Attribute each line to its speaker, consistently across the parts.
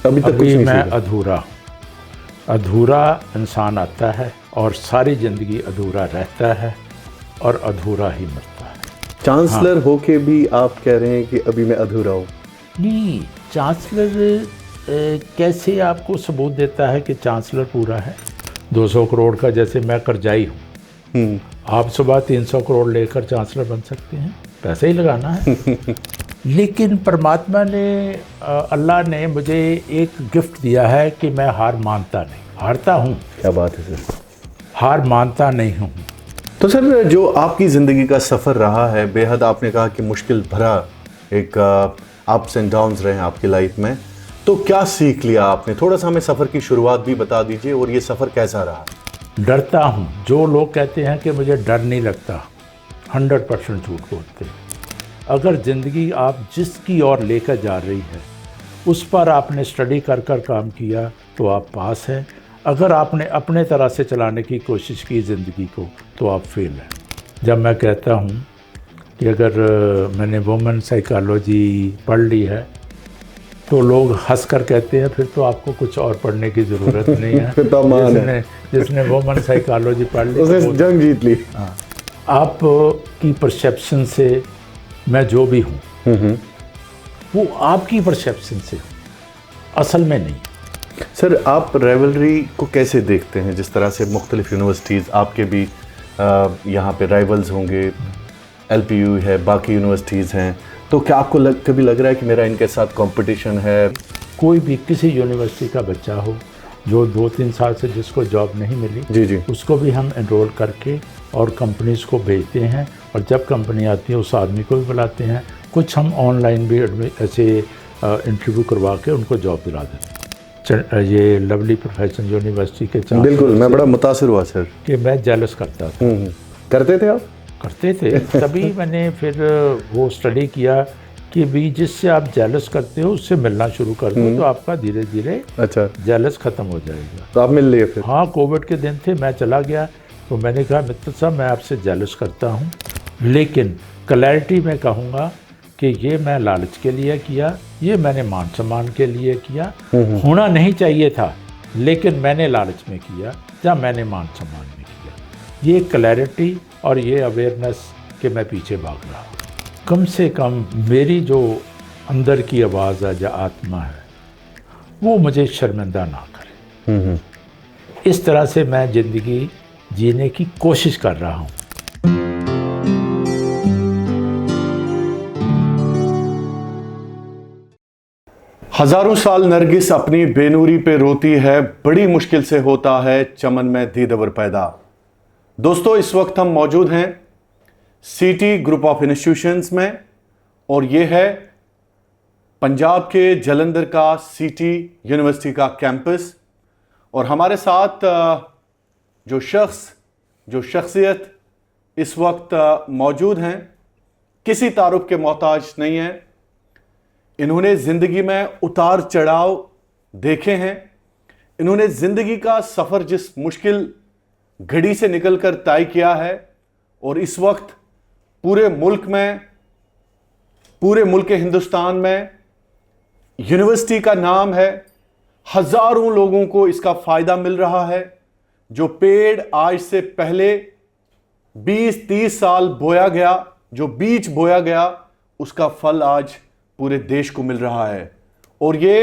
Speaker 1: अभी तक कुछ
Speaker 2: अभी
Speaker 1: नहीं
Speaker 2: मैं
Speaker 1: सीखा।
Speaker 2: अधूरा इंसान आता है और सारी ज़िंदगी अधूरा रहता है और अधूरा ही मरता है।
Speaker 1: चांसलर होके भी आप कह रहे हैं कि अभी मैं अधूरा हूँ।
Speaker 2: नहीं, चांसलर कैसे आपको सबूत देता है कि चांसलर पूरा है? 200 करोड़ का, जैसे मैं कर्जाई हूँ, आप सुबह 300 करोड़ लेकर चांसलर बन सकते हैं, पैसे ही लगाना है। लेकिन परमात्मा ने, अल्लाह ने मुझे एक गिफ्ट दिया है कि मैं हार मानता नहीं, हारता हूँ,
Speaker 1: क्या बात है सर।
Speaker 2: हार मानता नहीं हूँ।
Speaker 1: तो सर, जो आपकी ज़िंदगी का सफ़र रहा है बेहद, आपने कहा कि मुश्किल भरा एक अप्स एंड डाउन्स रहे हैं आपकी लाइफ में, तो क्या सीख लिया आपने? थोड़ा सा हमें सफ़र की शुरुआत भी बता दीजिए और ये सफ़र कैसा रहा?
Speaker 2: डरता हूँ। जो लोग कहते हैं कि मुझे डर नहीं लगता, 100% झूठ बोलते हैं। अगर ज़िंदगी आप जिसकी ओर लेकर जा रही है उस पर आपने स्टडी कर कर काम किया तो आप पास हैं। अगर आपने अपने तरह से चलाने की कोशिश की ज़िंदगी को तो आप फेल हैं। जब मैं कहता हूँ कि अगर मैंने वुमेन साइकोलॉजी पढ़ ली है तो लोग हंस कर कहते हैं फिर तो आपको कुछ और पढ़ने की ज़रूरत नहीं है।
Speaker 1: फिर तो मान है।
Speaker 2: जिसने वुमेन साइकोलॉजी पढ़ ली
Speaker 1: उसने जंग जीत ली।
Speaker 2: हाँ, आप की परसेप्शन से मैं जो भी हूँ वो आपकी परसेप्शन से हूँ, असल में नहीं।
Speaker 1: सर, आप राइवलरी को कैसे देखते हैं? जिस तरह से मुख्तलिफ यूनिवर्सिटीज़ आपके भी यहाँ पे राइवल्स होंगे, LPU है, बाकी यूनिवर्सिटीज़ हैं, तो क्या आपको कभी लग रहा है कि मेरा इनके साथ कंपटीशन है?
Speaker 2: कोई भी किसी यूनिवर्सिटी का बच्चा हो जो 2-3 साल से जिसको जॉब नहीं मिली,
Speaker 1: जी जी,
Speaker 2: उसको भी हम एनरोल करके और कंपनीज़ को भेजते हैं, और जब कंपनी आती है उस आदमी को भी बुलाते हैं। कुछ हम ऑनलाइन भी ऐसे इंटरव्यू करवा के उनको जॉब दिला देते हैं। ये लवली प्रोफेशनल यूनिवर्सिटी के चांसलर,
Speaker 1: बिल्कुल, मैं बड़ा मुतासिर हुआ सर
Speaker 2: कि मैं जेलस करता था।
Speaker 1: करते थे आप?
Speaker 2: करते थे, तभी मैंने फिर वो स्टडी किया कि भी जिससे आप जेलस करते हो उससे मिलना शुरू कर दो तो आपका धीरे धीरे
Speaker 1: अच्छा,
Speaker 2: जेलस ख़त्म हो जाएगा।
Speaker 1: तो आप मिल लिए फिर?
Speaker 2: हाँ, कोविड के दिन थे, मैं चला गया तो मैंने कहा मित्र साहब मैं आपसे जेलस करता हूँ, लेकिन क्लैरिटी में कहूँगा कि ये मैं लालच के लिए किया, ये मैंने मान सम्मान के लिए किया, होना नहीं चाहिए था लेकिन मैंने लालच में किया या मैंने मान सम्मान में किया। ये क्लैरिटी और ये अवेयरनेस कि मैं पीछे भाग रहा हूँ, कम से कम मेरी जो अंदर की आवाज़ है या आत्मा है वो मुझे शर्मिंदा ना करे। इस तरह से मैं ज़िंदगी जीने की कोशिश कर रहा हूँ।
Speaker 1: हजारों साल नरगिस अपनी बेनूरी पे रोती है, बड़ी मुश्किल से होता है चमन में दीदवर पैदा। दोस्तों, इस वक्त हम मौजूद हैं सिटी ग्रुप ऑफ इंस्टीट्यूशंस में, और ये है पंजाब के जलंधर का सिटी यूनिवर्सिटी का कैंपस। और हमारे साथ जो शख्सियत इस वक्त मौजूद हैं, किसी तारुफ के मोहताज नहीं है। इन्होंने ज़िंदगी में उतार चढ़ाव देखे हैं। इन्होंने ज़िंदगी का सफ़र जिस मुश्किल घड़ी से निकलकर तय किया है, और इस वक्त पूरे मुल्क हिंदुस्तान में यूनिवर्सिटी का नाम है, हज़ारों लोगों को इसका फ़ायदा मिल रहा है। जो पेड़ आज से पहले 20-30 साल बोया गया, जो बीज बोया गया, उसका फल आज पूरे देश को मिल रहा है। और ये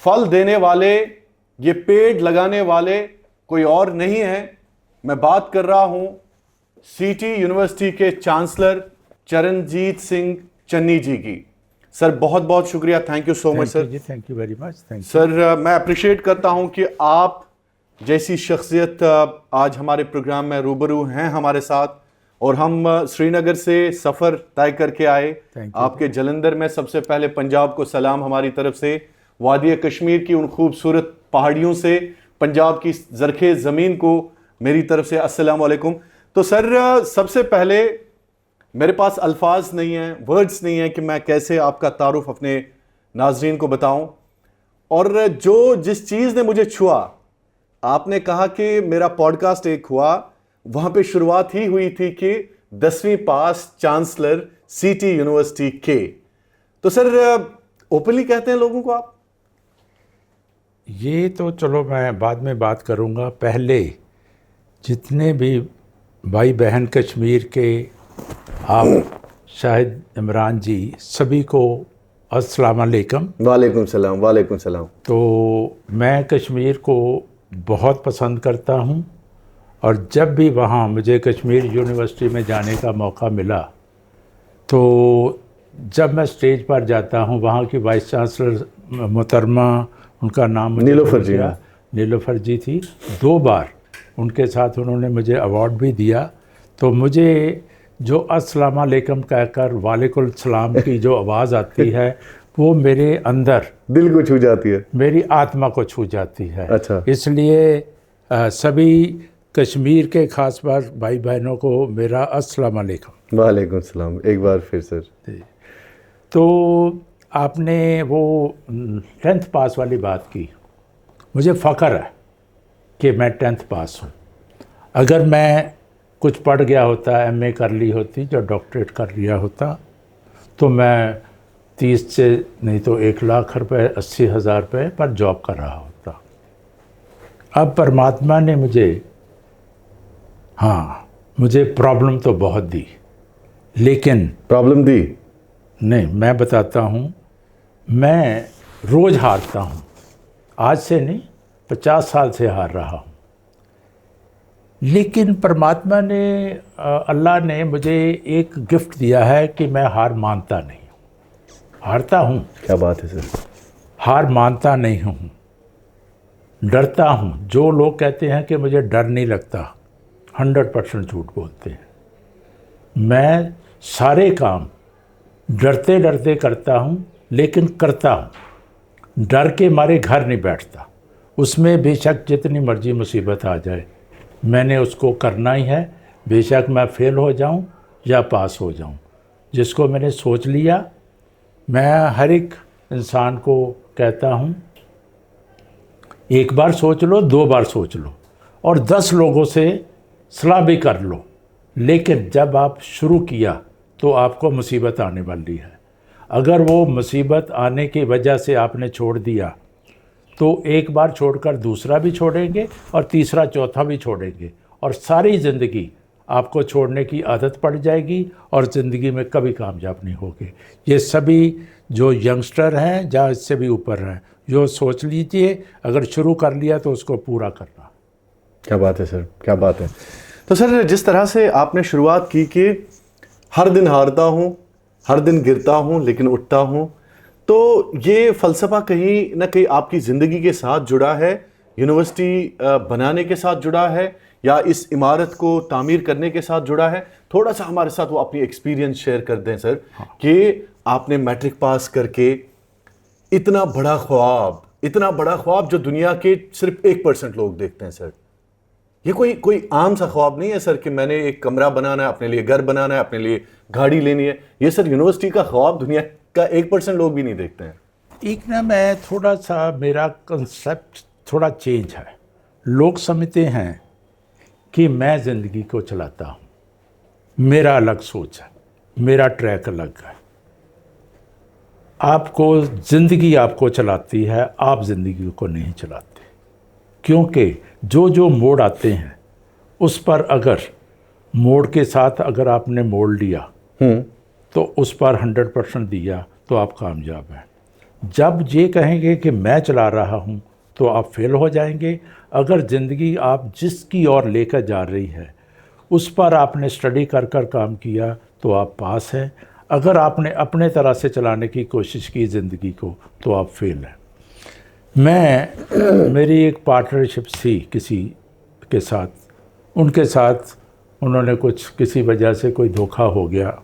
Speaker 1: फल देने वाले, ये पेड़ लगाने वाले कोई और नहीं है। मैं बात कर रहा हूं सिटी यूनिवर्सिटी के चांसलर चरणजीत सिंह चन्नी जी की। सर, बहुत बहुत शुक्रिया, thank you so much sir.
Speaker 2: Thank you very much. Thank you
Speaker 1: sir. मैं अप्रिशिएट करता हूं कि आप जैसी शख्सियत आज हमारे प्रोग्राम में रूबरू हैं हमारे साथ, और हम श्रीनगर से सफ़र तय करके आए आपके जलंधर में। सबसे पहले पंजाब को सलाम हमारी तरफ से, वादी कश्मीर की उन खूबसूरत पहाड़ियों से, पंजाब की ज़रख़ेज़ ज़मीन को मेरी तरफ से अस्सलाम वालेकुम। तो सर, सबसे पहले मेरे पास अल्फाज नहीं हैं, वर्ड्स नहीं हैं कि मैं कैसे आपका तारुफ अपने नाजरीन को बताऊं। और जिस चीज़ ने मुझे छुआ, आपने कहा कि मेरा पॉडकास्ट एक हुआ, वहां पे शुरुआत ही हुई थी कि 10वीं पास चांसलर सिटी यूनिवर्सिटी के। तो सर, ओपनली कहते हैं लोगों को आप?
Speaker 2: ये तो चलो मैं बाद में बात करूँगा। पहले जितने भी भाई बहन कश्मीर के, आप शाहिद इमरान जी, सभी को अस्सलाम वालेकुम।
Speaker 1: वालेकुम सलाम, वालेकुम सलाम।
Speaker 2: तो मैं कश्मीर को बहुत पसंद करता हूँ और जब भी वहाँ मुझे कश्मीर यूनिवर्सिटी में जाने का मौका मिला तो जब मैं स्टेज पर जाता हूँ, वहाँ की वाइस चांसलर मोहतरमा, उनका नाम मुझे
Speaker 1: नीलोफर
Speaker 2: भूल
Speaker 1: जी,
Speaker 2: गया, नीलोफर जी थी। 2 बार उनके साथ उन्होंने मुझे अवार्ड भी दिया। तो मुझे जो अस्सलाम वालेकुम कहकर वालेकुम सलाम की जो आवाज़ आती है वो मेरे अंदर
Speaker 1: दिल को छू जाती है,
Speaker 2: मेरी आत्मा को छू जाती है।
Speaker 1: अच्छा।
Speaker 2: इसलिए सभी कश्मीर के खास बात भाई बहनों को मेरा अस्सलाम वालेकुम।
Speaker 1: वालेकुम सलाम। एक बार फिर सर।
Speaker 2: तो आपने वो 10th पास वाली बात की। मुझे फ़ख्र है कि मैं 10th पास हूँ। अगर मैं कुछ पढ़ गया होता, MA कर ली होती, जो डॉक्टरेट कर लिया होता, तो मैं 30 से नहीं तो 1 लाख रुपए, 80,000 रुपये पर जॉब कर रहा होता। अब परमात्मा ने मुझे प्रॉब्लम तो बहुत दी, लेकिन
Speaker 1: प्रॉब्लम दी?
Speaker 2: नहीं, मैं बताता हूँ। मैं रोज़ हारता हूँ, आज से नहीं, 50 साल से हार रहा हूँ। लेकिन परमात्मा ने, अल्लाह ने मुझे एक गिफ्ट दिया है कि मैं हार मानता नहीं हूँ। हारता हूँ,
Speaker 1: क्या बात है सर।
Speaker 2: हार मानता नहीं हूँ, डरता हूँ। जो लोग कहते हैं कि मुझे डर नहीं लगता, 100% झूठ बोलते हैं। मैं सारे काम डरते डरते करता हूँ, लेकिन करता हूँ। डर के मारे घर नहीं बैठता। उसमें बेशक जितनी मर्जी मुसीबत आ जाए, मैंने उसको करना ही है, बेशक मैं फेल हो जाऊं या पास हो जाऊं। जिसको मैंने सोच लिया, मैं हर एक इंसान को कहता हूं, एक बार सोच लो, 2 बार सोच लो और 10 लोगों से सलाह भी कर लो, लेकिन जब आप शुरू किया तो आपको मुसीबत आने वाली है। अगर वो मुसीबत आने की वजह से आपने छोड़ दिया तो एक बार छोड़कर दूसरा भी छोड़ेंगे और तीसरा चौथा भी छोड़ेंगे, और सारी ज़िंदगी आपको छोड़ने की आदत पड़ जाएगी और ज़िंदगी में कभी कामयाब नहीं होगे। ये सभी जो यंगस्टर हैं, जहाँ इससे भी ऊपर हैं, जो सोच लीजिए, अगर शुरू कर लिया तो उसको पूरा करना।
Speaker 1: क्या बात है सर, क्या बात है। तो सर, जिस तरह से आपने शुरुआत की कि हर दिन हारता हूँ, हर दिन गिरता हूँ, लेकिन उठता हूँ, तो ये फ़लसफ़ा कहीं ना कहीं आपकी ज़िंदगी के साथ जुड़ा है, यूनिवर्सिटी बनाने के साथ जुड़ा है, या इस इमारत को तामीर करने के साथ जुड़ा है? थोड़ा सा हमारे साथ वो अपनी एक्सपीरियंस शेयर कर दें सर। कि आपने मैट्रिक पास करके इतना बड़ा ख्वाब जो दुनिया के सिर्फ 1% लोग देखते हैं सर। ये कोई आम सा ख्वाब नहीं है सर कि मैंने एक कमरा बनाना है, अपने लिए घर बनाना है, अपने लिए गाड़ी लेनी है। ये सर यूनिवर्सिटी का ख्वाब दुनिया का 1% लोग भी नहीं देखते हैं।
Speaker 2: एक ना, मैं थोड़ा सा, मेरा कंसेप्ट थोड़ा चेंज है। लोग समझते हैं कि मैं ज़िंदगी को चलाता हूँ, मेरा अलग सोच है, मेरा ट्रैक अलग है। आपको ज़िंदगी आपको चलाती है, आप ज़िंदगी को नहीं चलाते। क्योंकि जो मोड़ आते हैं उस पर, अगर मोड़ के साथ अगर आपने मोड़ लिया तो उस पर 100% दिया तो आप कामयाब हैं। जब ये कहेंगे कि मैं चला रहा हूँ तो आप फेल हो जाएंगे। अगर ज़िंदगी आप जिसकी ओर लेकर जा रही है उस पर आपने स्टडी कर काम किया तो आप पास हैं। अगर आपने अपने तरह से चलाने की कोशिश की ज़िंदगी को तो आप फेल हैं। मेरी एक पार्टनरशिप थी किसी के साथ, उनके साथ उन्होंने किसी वजह से कोई धोखा हो गया,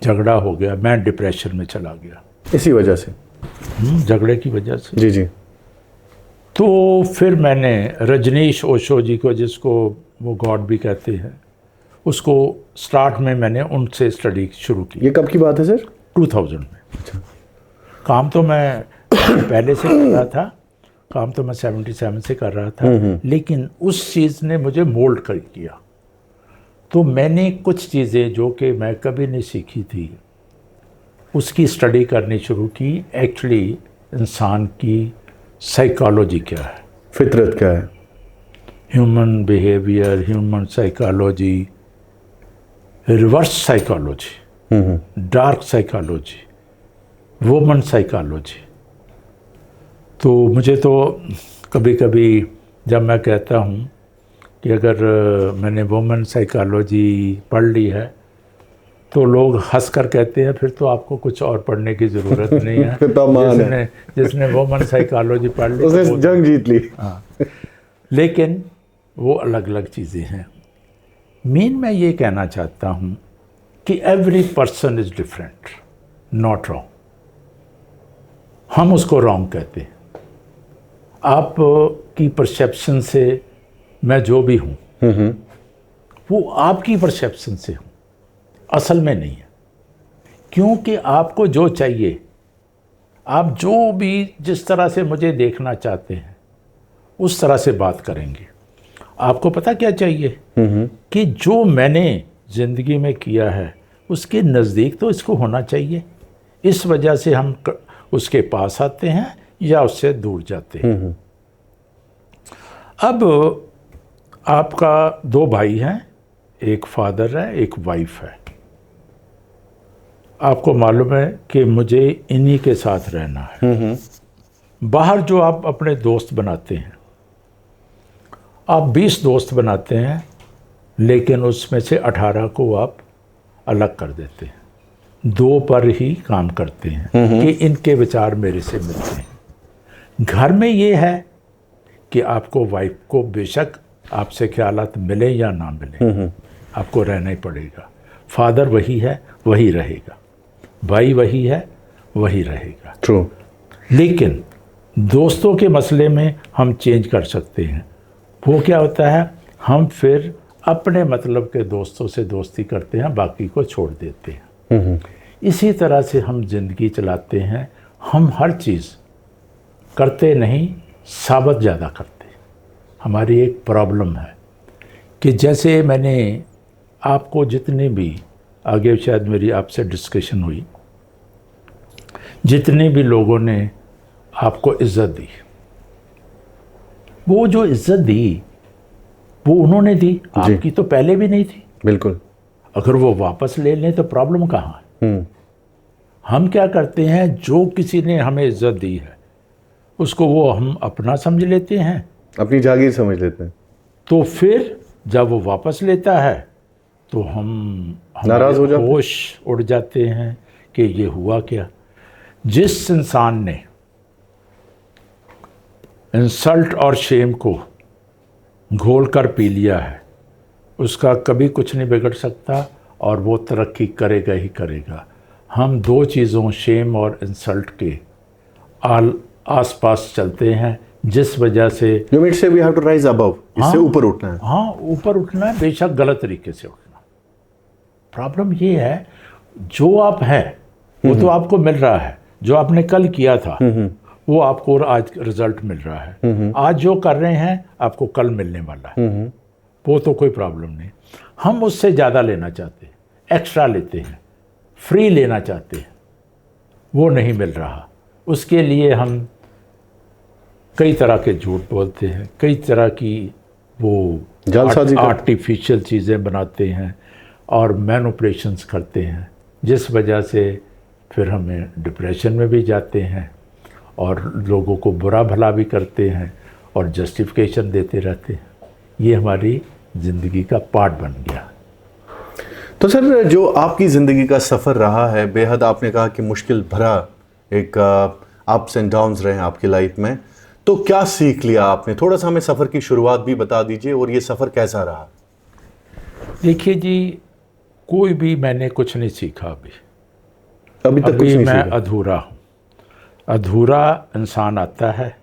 Speaker 2: झगड़ा हो गया, मैं डिप्रेशन में चला गया
Speaker 1: इसी वजह से,
Speaker 2: झगड़े की वजह से।
Speaker 1: जी जी।
Speaker 2: तो फिर मैंने रजनीश ओशो जी को, जिसको वो गॉड भी कहते हैं, उसको स्टार्ट में मैंने उनसे स्टडी शुरू की।
Speaker 1: ये कब की बात है सर?
Speaker 2: 2000 में।
Speaker 1: अच्छा।
Speaker 2: काम तो मैं पहले से कर रहा था, काम तो मैं 77 से कर रहा था, लेकिन उस चीज़ ने मुझे मोल्ड कर किया। तो मैंने कुछ चीज़ें जो कि मैं कभी नहीं सीखी थी उसकी स्टडी करनी शुरू की। एक्चुअली इंसान की साइकोलॉजी क्या है,
Speaker 1: फितरत क्या है,
Speaker 2: human behaviour, human psychology, reverse psychology, dark psychology, woman psychology. तो मुझे तो कभी कभी जब मैं कहता हूँ कि अगर मैंने वुमन साइकोलॉजी पढ़ ली है तो लोग हंस कर कहते हैं फिर तो आपको कुछ और पढ़ने की ज़रूरत नहीं है। जिसने वुमन साइकोलॉजी पढ़ ली
Speaker 1: उसने
Speaker 2: तो
Speaker 1: जंग जीत ली।
Speaker 2: हाँ, लेकिन वो अलग अलग चीज़ें हैं। मेन मैं ये कहना चाहता हूँ कि every person is different, not wrong. हम उसको रॉन्ग कहते हैं। आप की परसेप्शन से मैं जो भी हूँ वो आपकी परसेप्शन से हूँ, असल में नहीं है। क्योंकि आपको जो चाहिए, आप जो भी जिस तरह से मुझे देखना चाहते हैं उस तरह से बात करेंगे। आपको पता क्या चाहिए कि जो मैंने ज़िंदगी में किया है उसके नज़दीक तो इसको होना चाहिए। इस वजह से हम उसके पास आते हैं या उससे दूर जाते हैं। अब आपका 2 भाई हैं, एक फादर है, एक वाइफ है। आपको मालूम है कि मुझे इन्हीं के साथ रहना है। बाहर जो आप अपने दोस्त बनाते हैं, आप 20 दोस्त बनाते हैं, लेकिन उसमें से 18 को आप अलग कर देते हैं। 2 पर ही काम करते हैं कि इनके विचार मेरे से मिलते हैं। घर में ये है कि आपको वाइफ को बेशक आपसे ख्यालात मिले या ना मिले, आपको रहना ही पड़ेगा। फादर वही है, वही रहेगा। भाई वही है, वही रहेगा।
Speaker 1: ट्रू।
Speaker 2: लेकिन दोस्तों के मसले में हम चेंज कर सकते हैं। वो क्या होता है, हम फिर अपने मतलब के दोस्तों से दोस्ती करते हैं, बाकी को छोड़ देते हैं। इसी तरह से हम ज़िंदगी चलाते हैं। हम हर चीज़ करते नहीं, साबित ज़्यादा करते हैं। हमारी एक प्रॉब्लम है कि जैसे मैंने आपको जितने भी, आगे शायद मेरी आपसे डिस्कशन हुई, जितने भी लोगों ने आपको इज़्ज़त दी, वो जो इज़्ज़त दी वो उन्होंने दी, आपकी तो पहले भी नहीं थी।
Speaker 1: बिल्कुल।
Speaker 2: अगर वो वापस ले लें तो प्रॉब्लम कहाँ है? हम क्या करते हैं, जो किसी ने हमें इज़्ज़त दी है उसको वो हम अपना समझ लेते हैं,
Speaker 1: अपनी जागीर समझ लेते हैं।
Speaker 2: तो फिर जब वो वापस लेता है तो हम
Speaker 1: नाराज़ हो जाते हैं,
Speaker 2: होश उड़ जाते हैं कि ये हुआ क्या। जिस इंसान ने इंसल्ट और शेम को घोल कर पी लिया है उसका कभी कुछ नहीं बिगड़ सकता और वो तरक्की करेगा ही करेगा। हम 2 चीज़ों, शेम और इंसल्ट के आसपास चलते हैं, जिस वजह से
Speaker 1: यू मीन से we have to rise above, इससे ऊपर उठना है।
Speaker 2: हाँ, ऊपर उठना है, बेशक गलत तरीके से उठना। प्रॉब्लम ये है, जो आप हैं वो तो आपको मिल रहा है, जो आपने कल किया था वो आपको आज रिजल्ट मिल रहा है। आज जो कर रहे हैं आपको कल मिलने वाला है, वो तो कोई प्रॉब्लम नहीं। हम उससे ज़्यादा लेना चाहते हैं, एक्स्ट्रा लेते हैं, फ्री लेना चाहते हैं, वो नहीं मिल रहा। उसके लिए हम कई तरह के झूठ बोलते हैं, कई तरह की वो आर्टिफिशियल चीज़ें बनाते हैं और मैनिपुलेशंस करते हैं, जिस वजह से फिर हमें डिप्रेशन में भी जाते हैं और लोगों को बुरा भला भी करते हैं और जस्टिफिकेशन देते रहते हैं। ये हमारी ज़िंदगी का पार्ट बन गया।
Speaker 1: तो सर, जो आपकी ज़िंदगी का सफ़र रहा है, बेहद आपने कहा कि मुश्किल भरा एक अप्स एंड डाउन्स रहे हैं आपकी लाइफ में, तो क्या सीख लिया आपने? थोड़ा सा हमें सफ़र की शुरुआत भी बता दीजिए और ये सफ़र कैसा रहा?
Speaker 2: देखिए जी, कोई भी मैंने कुछ नहीं सीखा
Speaker 1: अभी तक कुछ नहीं
Speaker 2: मैं
Speaker 1: सीखा।
Speaker 2: अधूरा हूँ। अधूरा इंसान आता है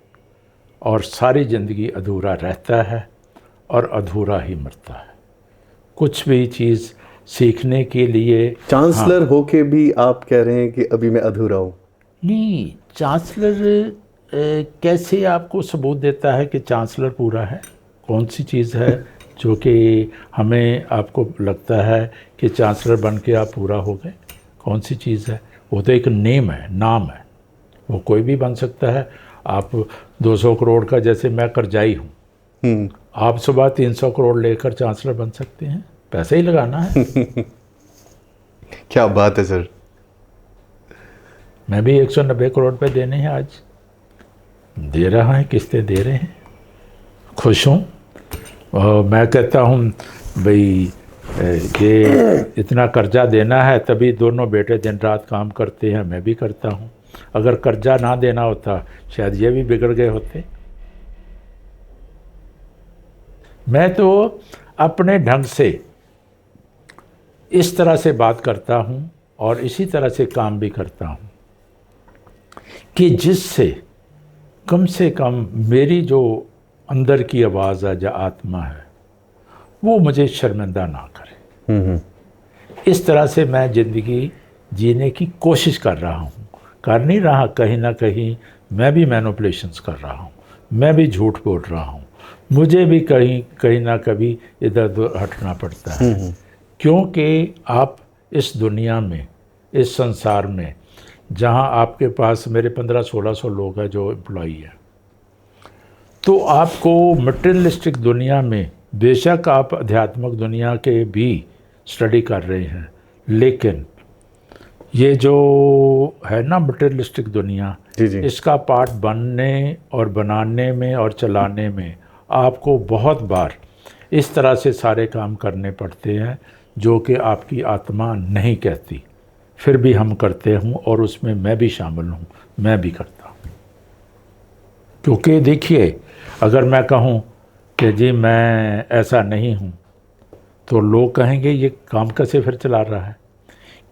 Speaker 2: और सारी ज़िंदगी अधूरा रहता है और अधूरा ही मरता है। कुछ भी चीज़ सीखने के लिए
Speaker 1: चांसलर होके भी आप कह रहे हैं कि अभी मैं अधूरा हूँ?
Speaker 2: नहीं, चांसलर कैसे आपको सबूत देता है कि चांसलर पूरा है? कौन सी चीज़ है जो कि हमें आपको लगता है कि चांसलर बन के आप पूरा हो गए? कौन सी चीज़ है? वो तो एक नेम है, नाम है, वो कोई भी बन सकता है। आप 200 करोड़ का, जैसे मैं कर्जाई हूँ, आप सुबह 300 करोड़ लेकर चांसलर बन सकते हैं, पैसा ही लगाना है।
Speaker 1: क्या बात है सर।
Speaker 2: मैं भी 190 करोड़ पे देने हैं, आज दे रहा है, किस्तें दे रहे हैं, खुश हूँ। और मैं कहता हूँ भाई ये इतना कर्जा देना है, तभी दोनों बेटे दिन रात काम करते हैं, मैं भी करता हूँ। अगर कर्जा ना देना होता शायद ये भी बिगड़ गए होते। मैं तो अपने ढंग से इस तरह से बात करता हूँ और इसी तरह से काम भी करता हूँ कि जिससे कम से कम मेरी जो अंदर की आवाज़ है, जो आत्मा है, वो मुझे शर्मिंदा ना करे। इस तरह से मैं ज़िंदगी जीने की कोशिश कर रहा हूँ। कर नहीं रहा, कहीं ना कहीं मैं भी मैनिपुलेशंस कर रहा हूँ, मैं भी झूठ बोल रहा हूँ, मुझे भी कहीं ना कभी इधर उधर हटना पड़ता है। क्योंकि आप इस दुनिया में, इस संसार में, जहाँ आपके पास मेरे 1500-1600 लोग हैं जो एम्प्लॉई है, तो आपको मटेरियलिस्टिक दुनिया में, बेशक आप आध्यात्मिक दुनिया के भी स्टडी कर रहे हैं, लेकिन ये जो है ना मटेरियलिस्टिक दुनिया,
Speaker 1: जी।
Speaker 2: इसका पार्ट बनने और बनाने में और चलाने में आपको बहुत बार इस तरह से सारे काम करने पड़ते हैं जो कि आपकी आत्मा नहीं कहती, फिर भी हम करते हूँ और उसमें मैं भी शामिल हूँ, मैं भी करता हूँ। क्योंकि देखिए, अगर मैं कहूँ कि जी मैं ऐसा नहीं हूँ, तो लोग कहेंगे ये काम कैसे फिर चला रहा है।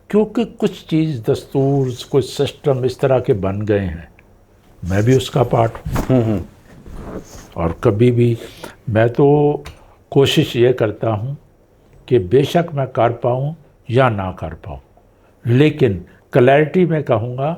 Speaker 2: क्योंकि कुछ चीज़, दस्तूर, कुछ सिस्टम इस तरह के बन गए हैं, मैं भी उसका पार्ट हूँ। और कभी भी मैं तो कोशिश ये करता हूँ कि बेशक मैं कर पाऊँ या ना कर पाऊँ, लेकिन क्लैरिटी में कहूँगा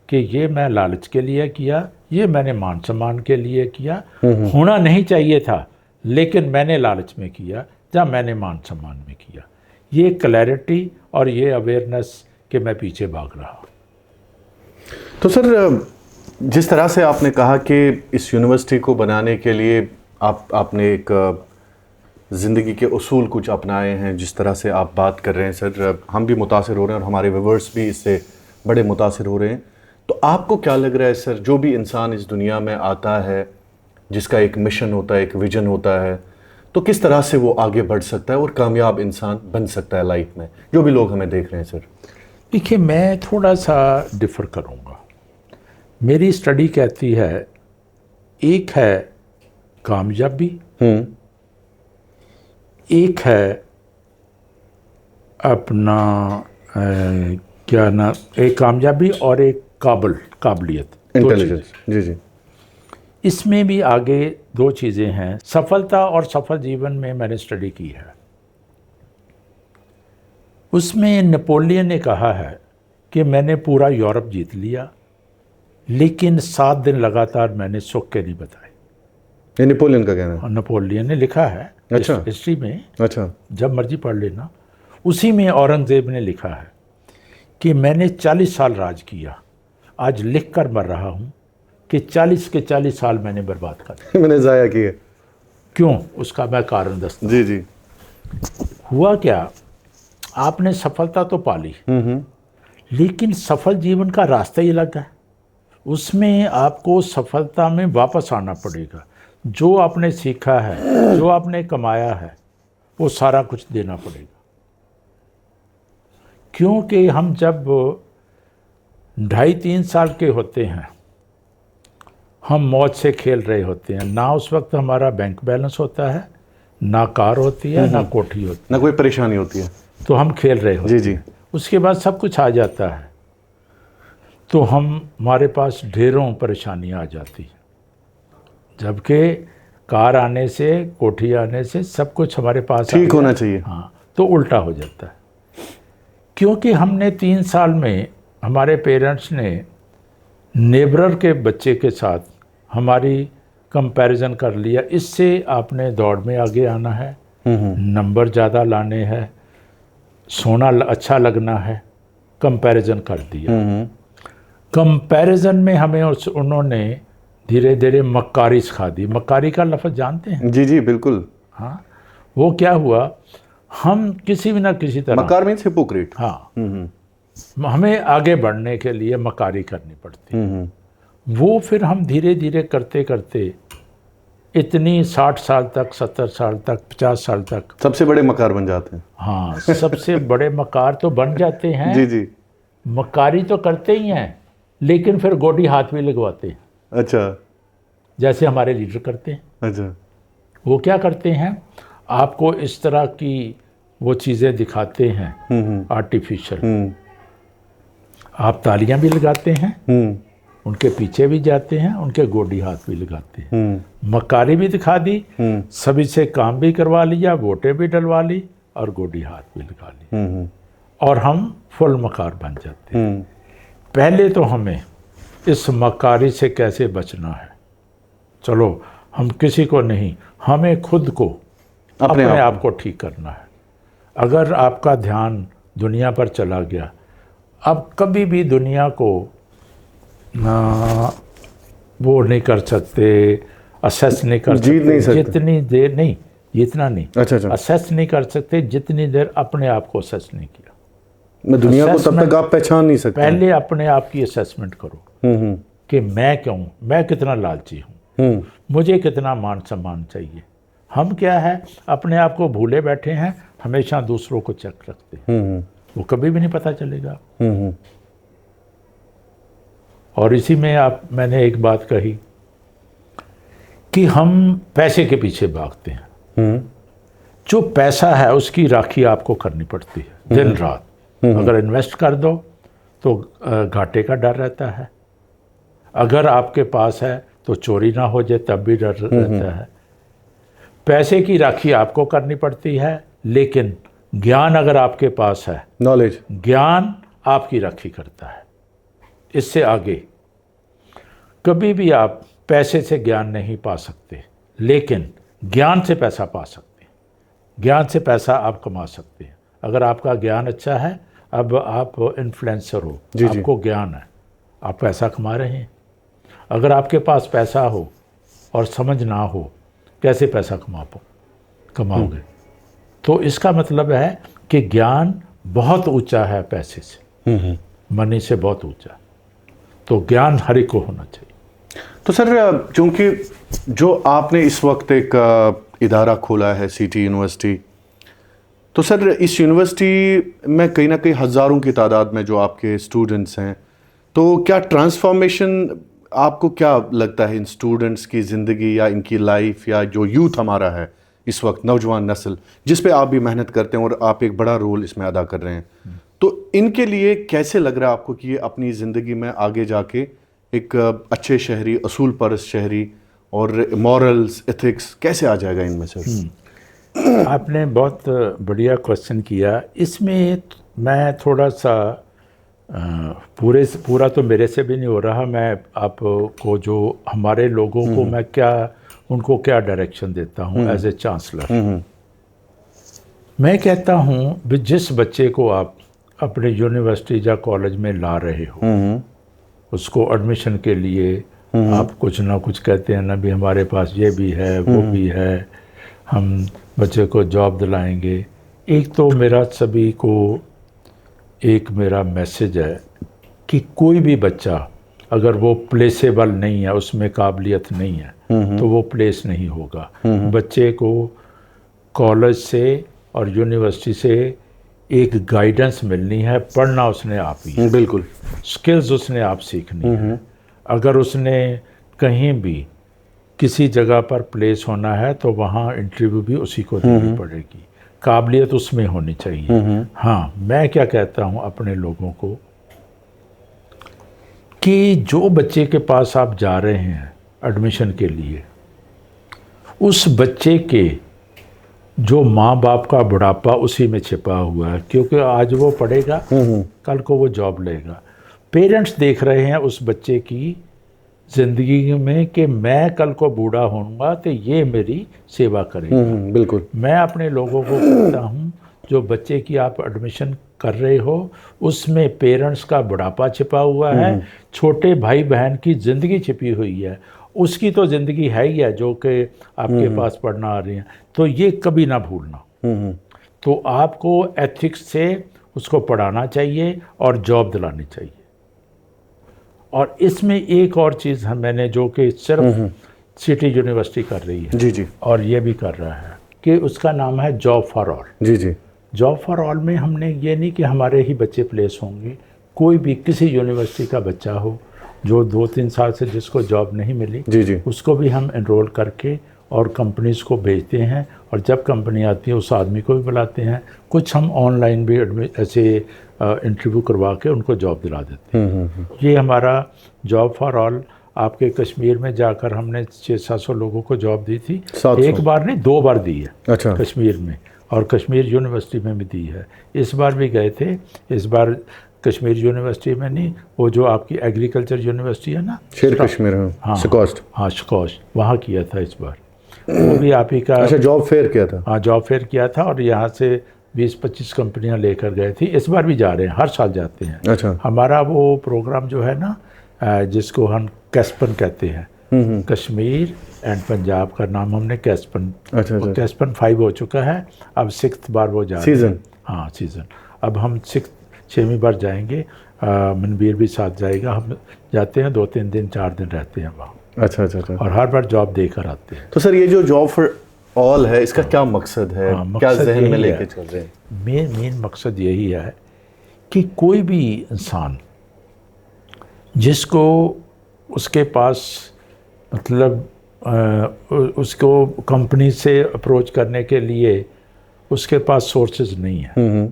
Speaker 2: कि ये मैं लालच के लिए किया, ये मैंने मान सम्मान के लिए किया, होना नहीं चाहिए था, लेकिन मैंने लालच में किया या मैंने मान सम्मान में किया। ये क्लैरिटी और ये अवेयरनेस कि मैं पीछे भाग रहा हूँ।
Speaker 1: तो सर, जिस तरह से आपने कहा कि इस यूनिवर्सिटी को बनाने के लिए आपने एक ज़िंदगी के उसूल कुछ अपनाए हैं, जिस तरह से आप बात कर रहे हैं सर, हम भी मुतासिर हो रहे हैं और हमारे व्यूअर्स भी इससे बड़े मुतासिर हो रहे हैं। तो आपको क्या लग रहा है सर, जो भी इंसान इस दुनिया में आता है, जिसका एक मिशन होता है, एक विजन होता है, तो किस तरह से वो आगे बढ़ सकता है और कामयाब इंसान बन सकता है लाइफ में, जो भी लोग हमें देख रहे हैं सर?
Speaker 2: देखिए, मैं थोड़ा सा डिफ़र करूँगा। मेरी स्टडी कहती है, एक है कामयाबी, एक है अपना क्या ना, एक कामयाबी और एक काबिलियत,
Speaker 1: इंटेलिजेंस। जी जी।
Speaker 2: इसमें भी आगे दो चीज़ें हैं। सफलता और सफल जीवन में मैंने स्टडी की है। उसमें नेपोलियन ने कहा है कि मैंने पूरा यूरोप जीत लिया, लेकिन 7 दिन लगातार मैंने सुख के नहीं बताए।
Speaker 1: ये नेपोलियन का कहना है?
Speaker 2: नेपोलियन ने लिखा है।
Speaker 1: अच्छा।
Speaker 2: हिस्ट्री में,
Speaker 1: अच्छा,
Speaker 2: जब मर्जी पढ़ लेना। उसी में औरंगज़ेब ने लिखा है कि मैंने 40 साल राज किया, आज लिख कर मर रहा हूँ कि 40 के 40 साल मैंने बर्बाद कर दिए।
Speaker 1: मैंने ज़ाया किए।
Speaker 2: क्यों? उसका मैं कारण दस्ता।
Speaker 1: जी जी।
Speaker 2: हुआ क्या, आपने सफलता तो पाली, लेकिन सफल जीवन का रास्ता ही अलग है। उसमें आपको सफलता में वापस आना पड़ेगा। जो आपने सीखा है, जो आपने कमाया है, वो सारा कुछ देना पड़ेगा। क्योंकि हम जब 2.5-3 साल के होते हैं, हम मौज से खेल रहे होते हैं। ना उस वक्त हमारा बैंक बैलेंस होता है, ना कार होती है, ना कोठी होती है,
Speaker 1: ना कोई परेशानी होती है,
Speaker 2: तो हम खेल रहे होते
Speaker 1: जी।
Speaker 2: हैं। उसके बाद सब कुछ आ जाता है, तो हमारे पास ढेरों परेशानियां आ जाती हैं। जबकि कार आने से, कोठी आने से सब कुछ हमारे पास
Speaker 1: ठीक होना चाहिए।
Speaker 2: हाँ, तो उल्टा हो जाता है। क्योंकि हमने 3 साल में, हमारे पेरेंट्स ने नेबरर के बच्चे के साथ हमारी कंपैरिजन कर लिया। इससे आपने दौड़ में आगे आना है, नंबर ज़्यादा लाने हैं, सोना अच्छा लगना है, कंपैरिजन कर दिया। कंपैरिजन में हमें उन्होंने धीरे धीरे मक्कारी सिखा दी। मक्कारी का लफ्ज़ जानते हैं?
Speaker 1: जी जी बिल्कुल।
Speaker 2: हाँ, वो क्या हुआ, हम किसी भी ना किसी तरह,
Speaker 1: मकार मीन्स हिपोक्रेट।
Speaker 2: हाँ, हमें आगे बढ़ने के लिए मक्कारी करनी पड़ती है। वो फिर हम धीरे धीरे करते करते इतनी 60 साल तक, 70 साल तक, 50 साल तक
Speaker 1: सबसे बड़े मकार बन जाते हैं।
Speaker 2: हाँ, सबसे बड़े मकार तो बन जाते हैं।
Speaker 1: जी जी।
Speaker 2: मक्कारी तो करते ही हैं, लेकिन फिर गोडी हाथ भी लगवाते हैं,
Speaker 1: अच्छा
Speaker 2: जैसे हमारे लीडर करते हैं।
Speaker 1: अच्छा।
Speaker 2: वो क्या करते हैं, आपको इस तरह की वो चीज़ें दिखाते हैं आर्टिफिशियल, आप तालियां भी लगाते हैं, उनके पीछे भी जाते हैं, उनके गोडी हाथ भी लगाते हैं। मक्कारी भी दिखा दी, सभी से काम भी करवा लिया, वोटें भी डलवा ली और गोडी हाथ भी लगा ली, और हम फुल मकार बन जाते हैं। पहले तो हमें इस मकारी से कैसे बचना है, चलो हम किसी को नहीं, हमें खुद को अपने आप को ठीक करना है। अगर आपका ध्यान दुनिया पर चला गया, अब कभी भी दुनिया को वो नहीं कर सकते, असेस नहीं कर सकते, जितनी देर नहीं, इतना नहीं,
Speaker 1: अच्छा।
Speaker 2: असेस नहीं कर सकते जितनी देर अपने आप को असेस नहीं किया।
Speaker 1: मैं दुनिया को तब तक आप पहचान नहीं सकते।
Speaker 2: पहले अपने आप की असेसमेंट करो कि मैं क्यों, मैं कितना लालची हूँ, मुझे कितना मान सम्मान चाहिए। हम क्या है, अपने आप को भूले बैठे हैं, हमेशा दूसरों को चेक रखते हैं, वो कभी भी नहीं पता चलेगा। और इसी में मैंने एक बात कही कि हम पैसे के पीछे भागते हैं। जो पैसा है उसकी राखी आपको करनी पड़ती है दिन रात। अगर इन्वेस्ट कर दो तो घाटे का डर रहता है, अगर आपके पास है तो चोरी ना हो जाए तब भी डर रहता है। पैसे की राखी आपको करनी पड़ती है, लेकिन ज्ञान अगर आपके पास है,
Speaker 1: नॉलेज,
Speaker 2: ज्ञान आपकी राखी करता है। इससे आगे कभी भी आप पैसे से ज्ञान नहीं पा सकते, लेकिन ज्ञान से पैसा पा सकते हैं, ज्ञान से पैसा आप कमा सकते हैं। अगर आपका ज्ञान अच्छा है, अब आप इन्फ्लुएंसर हो, आपको ज्ञान है, आप पैसा कमा रहे हैं। अगर आपके पास पैसा हो और समझ ना हो, कैसे पैसा कमाओगे? तो इसका मतलब है कि ज्ञान बहुत ऊंचा है पैसे से, मनी से बहुत ऊंचा। तो ज्ञान हर एक को होना चाहिए।
Speaker 1: तो सर, चूंकि जो आपने इस वक्त एक इदारा खोला है सिटी यूनिवर्सिटी, तो सर इस यूनिवर्सिटी में कहीं ना कहीं हज़ारों की तादाद में जो आपके स्टूडेंट्स हैं, तो क्या ट्रांसफॉर्मेशन आपको क्या लगता है इन स्टूडेंट्स की ज़िंदगी या इनकी लाइफ, या जो यूथ हमारा है इस वक्त, नौजवान नस्ल, जिस पे आप भी मेहनत करते हैं और आप एक बड़ा रोल इसमें अदा कर रहे हैं, तो इनके लिए कैसे लग रहा है आपको कि ये अपनी ज़िंदगी में आगे जाके एक अच्छे शहरी, असूल परस्त शहरी और मॉरल्स, एथिक्स कैसे आ जाएगा इनमें सर?
Speaker 2: आपने बहुत बढ़िया क्वेश्चन किया। इसमें मैं थोड़ा सा पूरा तो मेरे से भी नहीं हो रहा, मैं आपको जो हमारे लोगों को मैं क्या, उनको क्या डायरेक्शन देता हूँ एज ए चांसलर। मैं कहता हूँ जिस बच्चे को आप अपने यूनिवर्सिटी या कॉलेज में ला रहे हो, उसको एडमिशन के लिए आप कुछ ना कुछ कहते हैं ना, भी हमारे पास ये भी है, वो भी है, हम बच्चे को जॉब दिलाएंगे। एक तो मेरा सभी को एक मेरा मैसेज है कि कोई भी बच्चा अगर वो प्लेसेबल नहीं है, उसमें काबिलियत नहीं है, तो वो प्लेस नहीं होगा। बच्चे को कॉलेज से और यूनिवर्सिटी से एक गाइडेंस मिलनी है, पढ़ना उसने आप ही,
Speaker 1: बिल्कुल,
Speaker 2: स्किल्स उसने आप सीखनी है। अगर उसने कहीं भी किसी जगह पर प्लेस होना है तो वहाँ इंटरव्यू भी उसी को देनी पड़ेगी, काबिलियत उसमें होनी चाहिए। हाँ, मैं क्या कहता हूँ अपने लोगों को कि जो बच्चे के पास आप जा रहे हैं एडमिशन के लिए, उस बच्चे के जो माँ बाप का बुढ़ापा उसी में छिपा हुआ है, क्योंकि आज वो पढ़ेगा, कल को वो जॉब लेगा। पेरेंट्स देख रहे हैं उस बच्चे की ज़िंदगी में कि मैं कल को बूढ़ा होऊंगा तो ये मेरी सेवा करेगा।
Speaker 1: बिल्कुल।
Speaker 2: मैं अपने लोगों को कहता हूँ, जो बच्चे की आप एडमिशन कर रहे हो उसमें पेरेंट्स का बुढ़ापा छिपा हुआ है, छोटे भाई बहन की ज़िंदगी छिपी हुई है, उसकी तो ज़िंदगी है ही है जो कि आपके पास पढ़ना आ रही है, तो ये कभी ना भूलना। तो आपको एथिक्स से उसको पढ़ाना चाहिए और जॉब दिलानी चाहिए। और इसमें एक और चीज़ मैंने जो कि सिर्फ सिटी यूनिवर्सिटी कर रही है,
Speaker 1: जी जी
Speaker 2: और ये भी कर रहा है, कि उसका नाम है जॉब फॉर ऑल।
Speaker 1: जी जी
Speaker 2: जॉब फॉर ऑल में हमने ये नहीं कि हमारे ही बच्चे प्लेस होंगे, कोई भी किसी यूनिवर्सिटी का बच्चा हो जो 2-3 साल से जिसको जॉब नहीं मिली,
Speaker 1: जी जी
Speaker 2: उसको भी हम एनरोल करके और कंपनीज़ को भेजते हैं, और जब कंपनी आती है उस आदमी को भी बुलाते हैं। कुछ हम ऑनलाइन भी ऐसे इंटरव्यू करवा के उनको जॉब दिला देते हैं। ये हमारा जॉब फॉर ऑल आपके कश्मीर में जाकर हमने 600-700 लोगों को जॉब दी थी।
Speaker 1: 700?
Speaker 2: एक बार नहीं, 2 बार दी है।
Speaker 1: अच्छा।
Speaker 2: कश्मीर में और कश्मीर यूनिवर्सिटी में भी दी है। इस बार भी गए थे। इस बार कश्मीर यूनिवर्सिटी में नहीं, वो जो आपकी एग्रीकल्चर यूनिवर्सिटी है ना,
Speaker 1: शेर कश्मीर,
Speaker 2: हाँ
Speaker 1: शिकोस्ट,
Speaker 2: हाँ शिकोस्ट, वहाँ किया था इस बार। वो भी आप ही का,
Speaker 1: अच्छा, जॉब फेयर किया था।
Speaker 2: हाँ जॉब फेयर किया था, और यहाँ से 20-25 कंपनियाँ लेकर गए थी। इस बार भी जा रहे हैं, हर साल जाते हैं।
Speaker 1: अच्छा।
Speaker 2: हमारा वो प्रोग्राम जो है ना, जिसको हम कैस्पन कहते हैं, कश्मीर एंड पंजाब का नाम हमने कैस्पन,
Speaker 1: अच्छा अच्छा,
Speaker 2: कैस्पन 5 हो चुका है, अब 6th बार वो जा रहे हैं।
Speaker 1: सीजन,
Speaker 2: हाँ सीज़न। अब हम 6वीं बार जाएंगे। मनवीर भी साथ जाएगा। हम जाते हैं 2-3 दिन 4 दिन रहते हैं वहाँ,
Speaker 1: अच्छा अच्छा अच्छा।
Speaker 2: और हर बार जॉब देकर आते हैं।
Speaker 1: तो सर ये जो जॉब फॉर ऑल है, इसका क्या मकसद है?
Speaker 2: हाँ,
Speaker 1: क्या
Speaker 2: मकसद
Speaker 1: जहन में
Speaker 2: यही
Speaker 1: लेके
Speaker 2: है।
Speaker 1: चल रहे हैं?
Speaker 2: मेन मकसद यही है कि कोई भी इंसान जिसको उसके पास मतलब उसको कंपनी से अप्रोच करने के लिए उसके पास सोर्सेज नहीं है,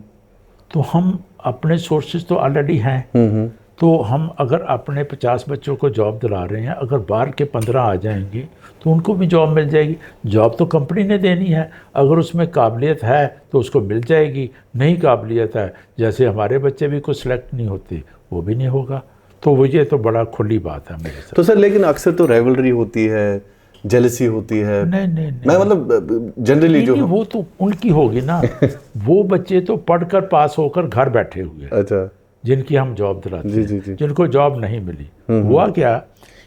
Speaker 2: तो हम अपने सोर्सेज तो ऑलरेडी हैं। तो हम अगर अपने 50 बच्चों को जॉब दिला रहे हैं, अगर बाहर के 15 आ जाएंगे तो उनको भी जॉब मिल जाएगी। जॉब तो कंपनी ने देनी है, अगर उसमें काबिलियत है तो उसको मिल जाएगी, नहीं काबिलियत है, जैसे हमारे बच्चे भी कुछ सेलेक्ट नहीं होते, वो भी नहीं होगा। तो वो ये तो बड़ा खुली बात है मेरे साथ।
Speaker 1: तो सर लेकिन अक्सर तो राइवलरी होती है, जेलसी होती है।
Speaker 2: नहीं,
Speaker 1: मैं मतलब जनरली जो,
Speaker 2: वो तो उनकी होगी ना। वो बच्चे तो पढ़कर पास होकर घर बैठे हुए हैं,
Speaker 1: अच्छा,
Speaker 2: जिनकी हम जॉब दिलाते
Speaker 1: जी
Speaker 2: हैं,
Speaker 1: जी जी,
Speaker 2: जिनको जॉब नहीं मिली। हुआ क्या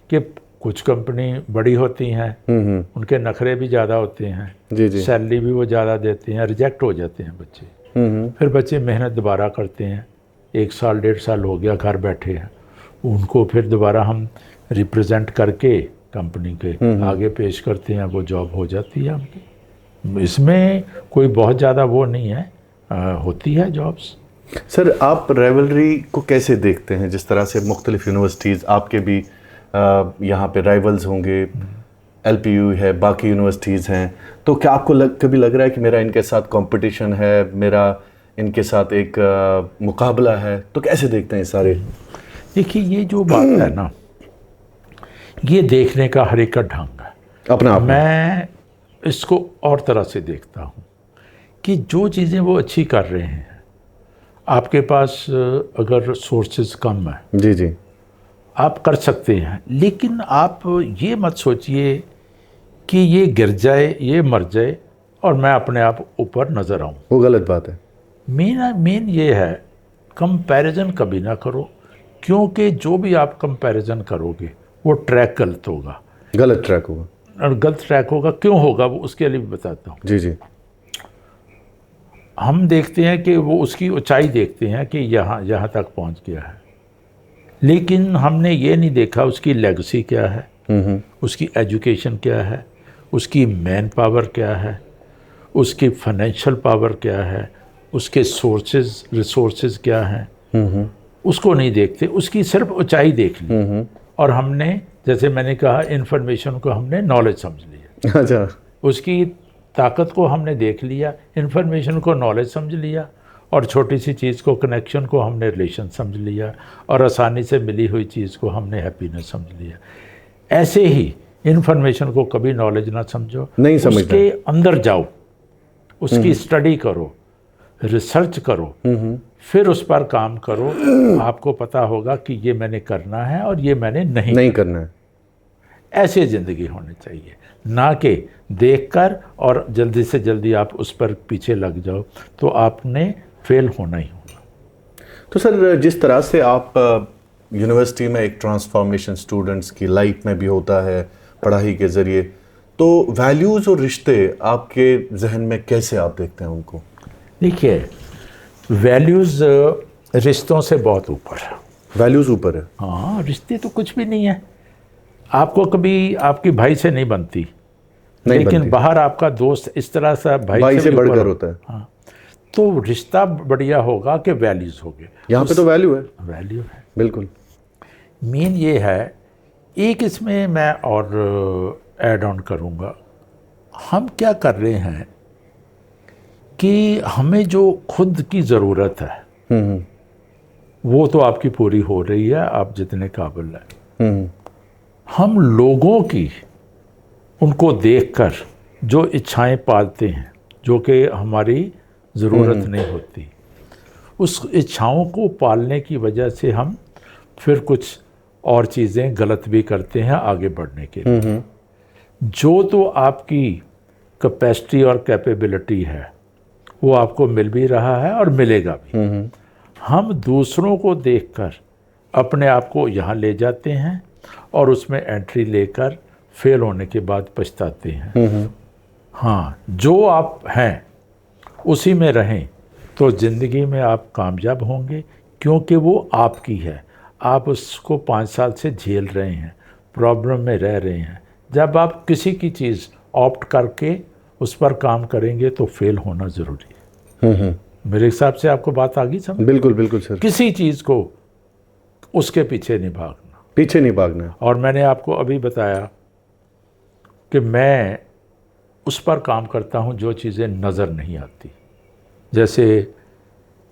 Speaker 2: कि कुछ कंपनी बड़ी होती हैं, उनके नखरे भी ज़्यादा होते हैं,
Speaker 1: जी जी,
Speaker 2: सैलरी भी वो ज़्यादा देते हैं, रिजेक्ट हो जाते हैं बच्चे। फिर बच्चे मेहनत दोबारा करते हैं, 1 साल 1.5 साल हो गया घर बैठे हैं, उनको फिर दोबारा हम रिप्रेजेंट करके कंपनी के आगे पेश करते हैं, वो जॉब हो जाती है हमकी। इसमें कोई बहुत ज़्यादा वो नहीं है, होती है जॉब्स।
Speaker 1: सर आप राइवलरी को कैसे देखते हैं? जिस तरह से मुख्तलिफ यूनिवर्सिटीज़ आपके भी यहाँ पे राइवल्स होंगे, LPU है, बाकी यूनिवर्सिटीज़ हैं, तो क्या आपको कभी लग रहा है कि मेरा इनके साथ कंपटीशन है, मेरा इनके साथ एक मुकाबला है? तो कैसे देखते हैं सारे?
Speaker 2: देखिए ये जो बात है ना, ये देखने का हर एक का ढंग है
Speaker 1: अपना आप।
Speaker 2: मैं इसको और तरह से देखता हूँ कि जो चीज़ें वो अच्छी कर रहे हैं, आपके पास अगर सोर्सेज कम है,
Speaker 1: जी जी,
Speaker 2: आप कर सकते हैं, लेकिन आप ये मत सोचिए कि ये गिर जाए, ये मर जाए और मैं अपने आप ऊपर नज़र आऊँ।
Speaker 1: वो गलत बात है।
Speaker 2: मेन ये है, कंपैरिजन कभी ना करो, क्योंकि जो भी आप कंपैरिजन करोगे वो ट्रैक गलत होगा,
Speaker 1: गलत ट्रैक होगा।
Speaker 2: और गलत ट्रैक होगा। क्यों होगा वो उसके लिए भी बताता हूँ।
Speaker 1: जी जी,
Speaker 2: हम देखते हैं कि वो उसकी ऊंचाई देखते हैं कि यहाँ तक पहुँच गया है, लेकिन हमने ये नहीं देखा उसकी लेगेसी क्या है, उसकी एजुकेशन क्या है, उसकी मैन पावर क्या है, उसकी फाइनेंशियल पावर क्या है, उसके रिसोर्सेज क्या हैं, उसको नहीं देखते, उसकी सिर्फ ऊंचाई देख ली। और हमने, जैसे मैंने कहा, इन्फॉर्मेशन को हमने नॉलेज समझ लिया।
Speaker 1: अच्छा,
Speaker 2: उसकी ताकत को हमने देख लिया, इन्फॉर्मेशन को नॉलेज समझ लिया, और छोटी सी चीज़ को, कनेक्शन को हमने रिलेशन समझ लिया, और आसानी से मिली हुई चीज़ को हमने हैप्पीनेस समझ लिया। ऐसे ही इन्फॉर्मेशन को कभी नॉलेज ना समझो,
Speaker 1: नहीं समझना।
Speaker 2: उसके अंदर जाओ, उसकी स्टडी करो, रिसर्च करो, फिर उस पर काम करो। आपको पता होगा कि ये मैंने करना है और ये मैंने नहीं
Speaker 1: करना है।
Speaker 2: ऐसे ज़िंदगी होनी चाहिए, ना कि देखकर और जल्दी से जल्दी आप उस पर पीछे लग जाओ, तो आपने फेल होना ही होगा।
Speaker 1: तो सर जिस तरह से आप यूनिवर्सिटी में एक ट्रांसफॉर्मेशन स्टूडेंट्स की लाइफ में भी होता है, पढ़ाई के ज़रिए, तो वैल्यूज़ और रिश्ते आपके जहन में कैसे आप देखते हैं उनको?
Speaker 2: देखिए, वैल्यूज़ रिश्तों से बहुत ऊपर है।
Speaker 1: वैल्यूज़ ऊपर है।
Speaker 2: हाँ, रिश्ते तो कुछ भी नहीं है। आपको कभी आपकी भाई से नहीं बनती,
Speaker 1: नहीं
Speaker 2: लेकिन
Speaker 1: बनती।
Speaker 2: बाहर आपका दोस्त इस तरह सा
Speaker 1: भाई से
Speaker 2: भी
Speaker 1: बढ़कर
Speaker 2: ऊपर
Speaker 1: होता है।
Speaker 2: हाँ, तो रिश्ता बढ़िया होगा कि वैल्यूज़ होंगे।
Speaker 1: यहाँ पे तो वैल्यू है।
Speaker 2: वैल्यू है।
Speaker 1: बिल्कुल।
Speaker 2: मेन ये है, एक इसमें मैं और ऐड ऑन करूँगा, हम क्या कर रहे हैं कि हमें जो खुद की ज़रूरत है वो तो आपकी पूरी हो रही है, आप जितने काबिल हैं। हम लोगों की उनको देखकर जो इच्छाएं पालते हैं, जो कि हमारी ज़रूरत नहीं होती, उस इच्छाओं को पालने की वजह से हम फिर कुछ और चीज़ें गलत भी करते हैं आगे बढ़ने के लिए। जो तो आपकी कैपेसिटी और कैपेबिलिटी है वो आपको मिल भी रहा है और मिलेगा भी। हम दूसरों को देखकर अपने आप को यहाँ ले जाते हैं और उसमें एंट्री लेकर फेल होने के बाद पछताते हैं। हाँ, जो आप हैं उसी में रहें तो ज़िंदगी में आप कामयाब होंगे, क्योंकि वो आपकी है। आप उसको 5 साल से झेल रहे हैं, प्रॉब्लम में रह रहे हैं। जब आप किसी की चीज़ ऑप्ट करके उस पर काम करेंगे तो फेल होना ज़रूरी है। मेरे हिसाब से आपको बात आ गई समझ?
Speaker 1: बिल्कुल बिल्कुल सर।
Speaker 2: किसी चीज़ को उसके पीछे नहीं भागना।
Speaker 1: पीछे नहीं भागना।
Speaker 2: और मैंने आपको अभी बताया कि मैं उस पर काम करता हूँ जो चीज़ें नज़र नहीं आती। जैसे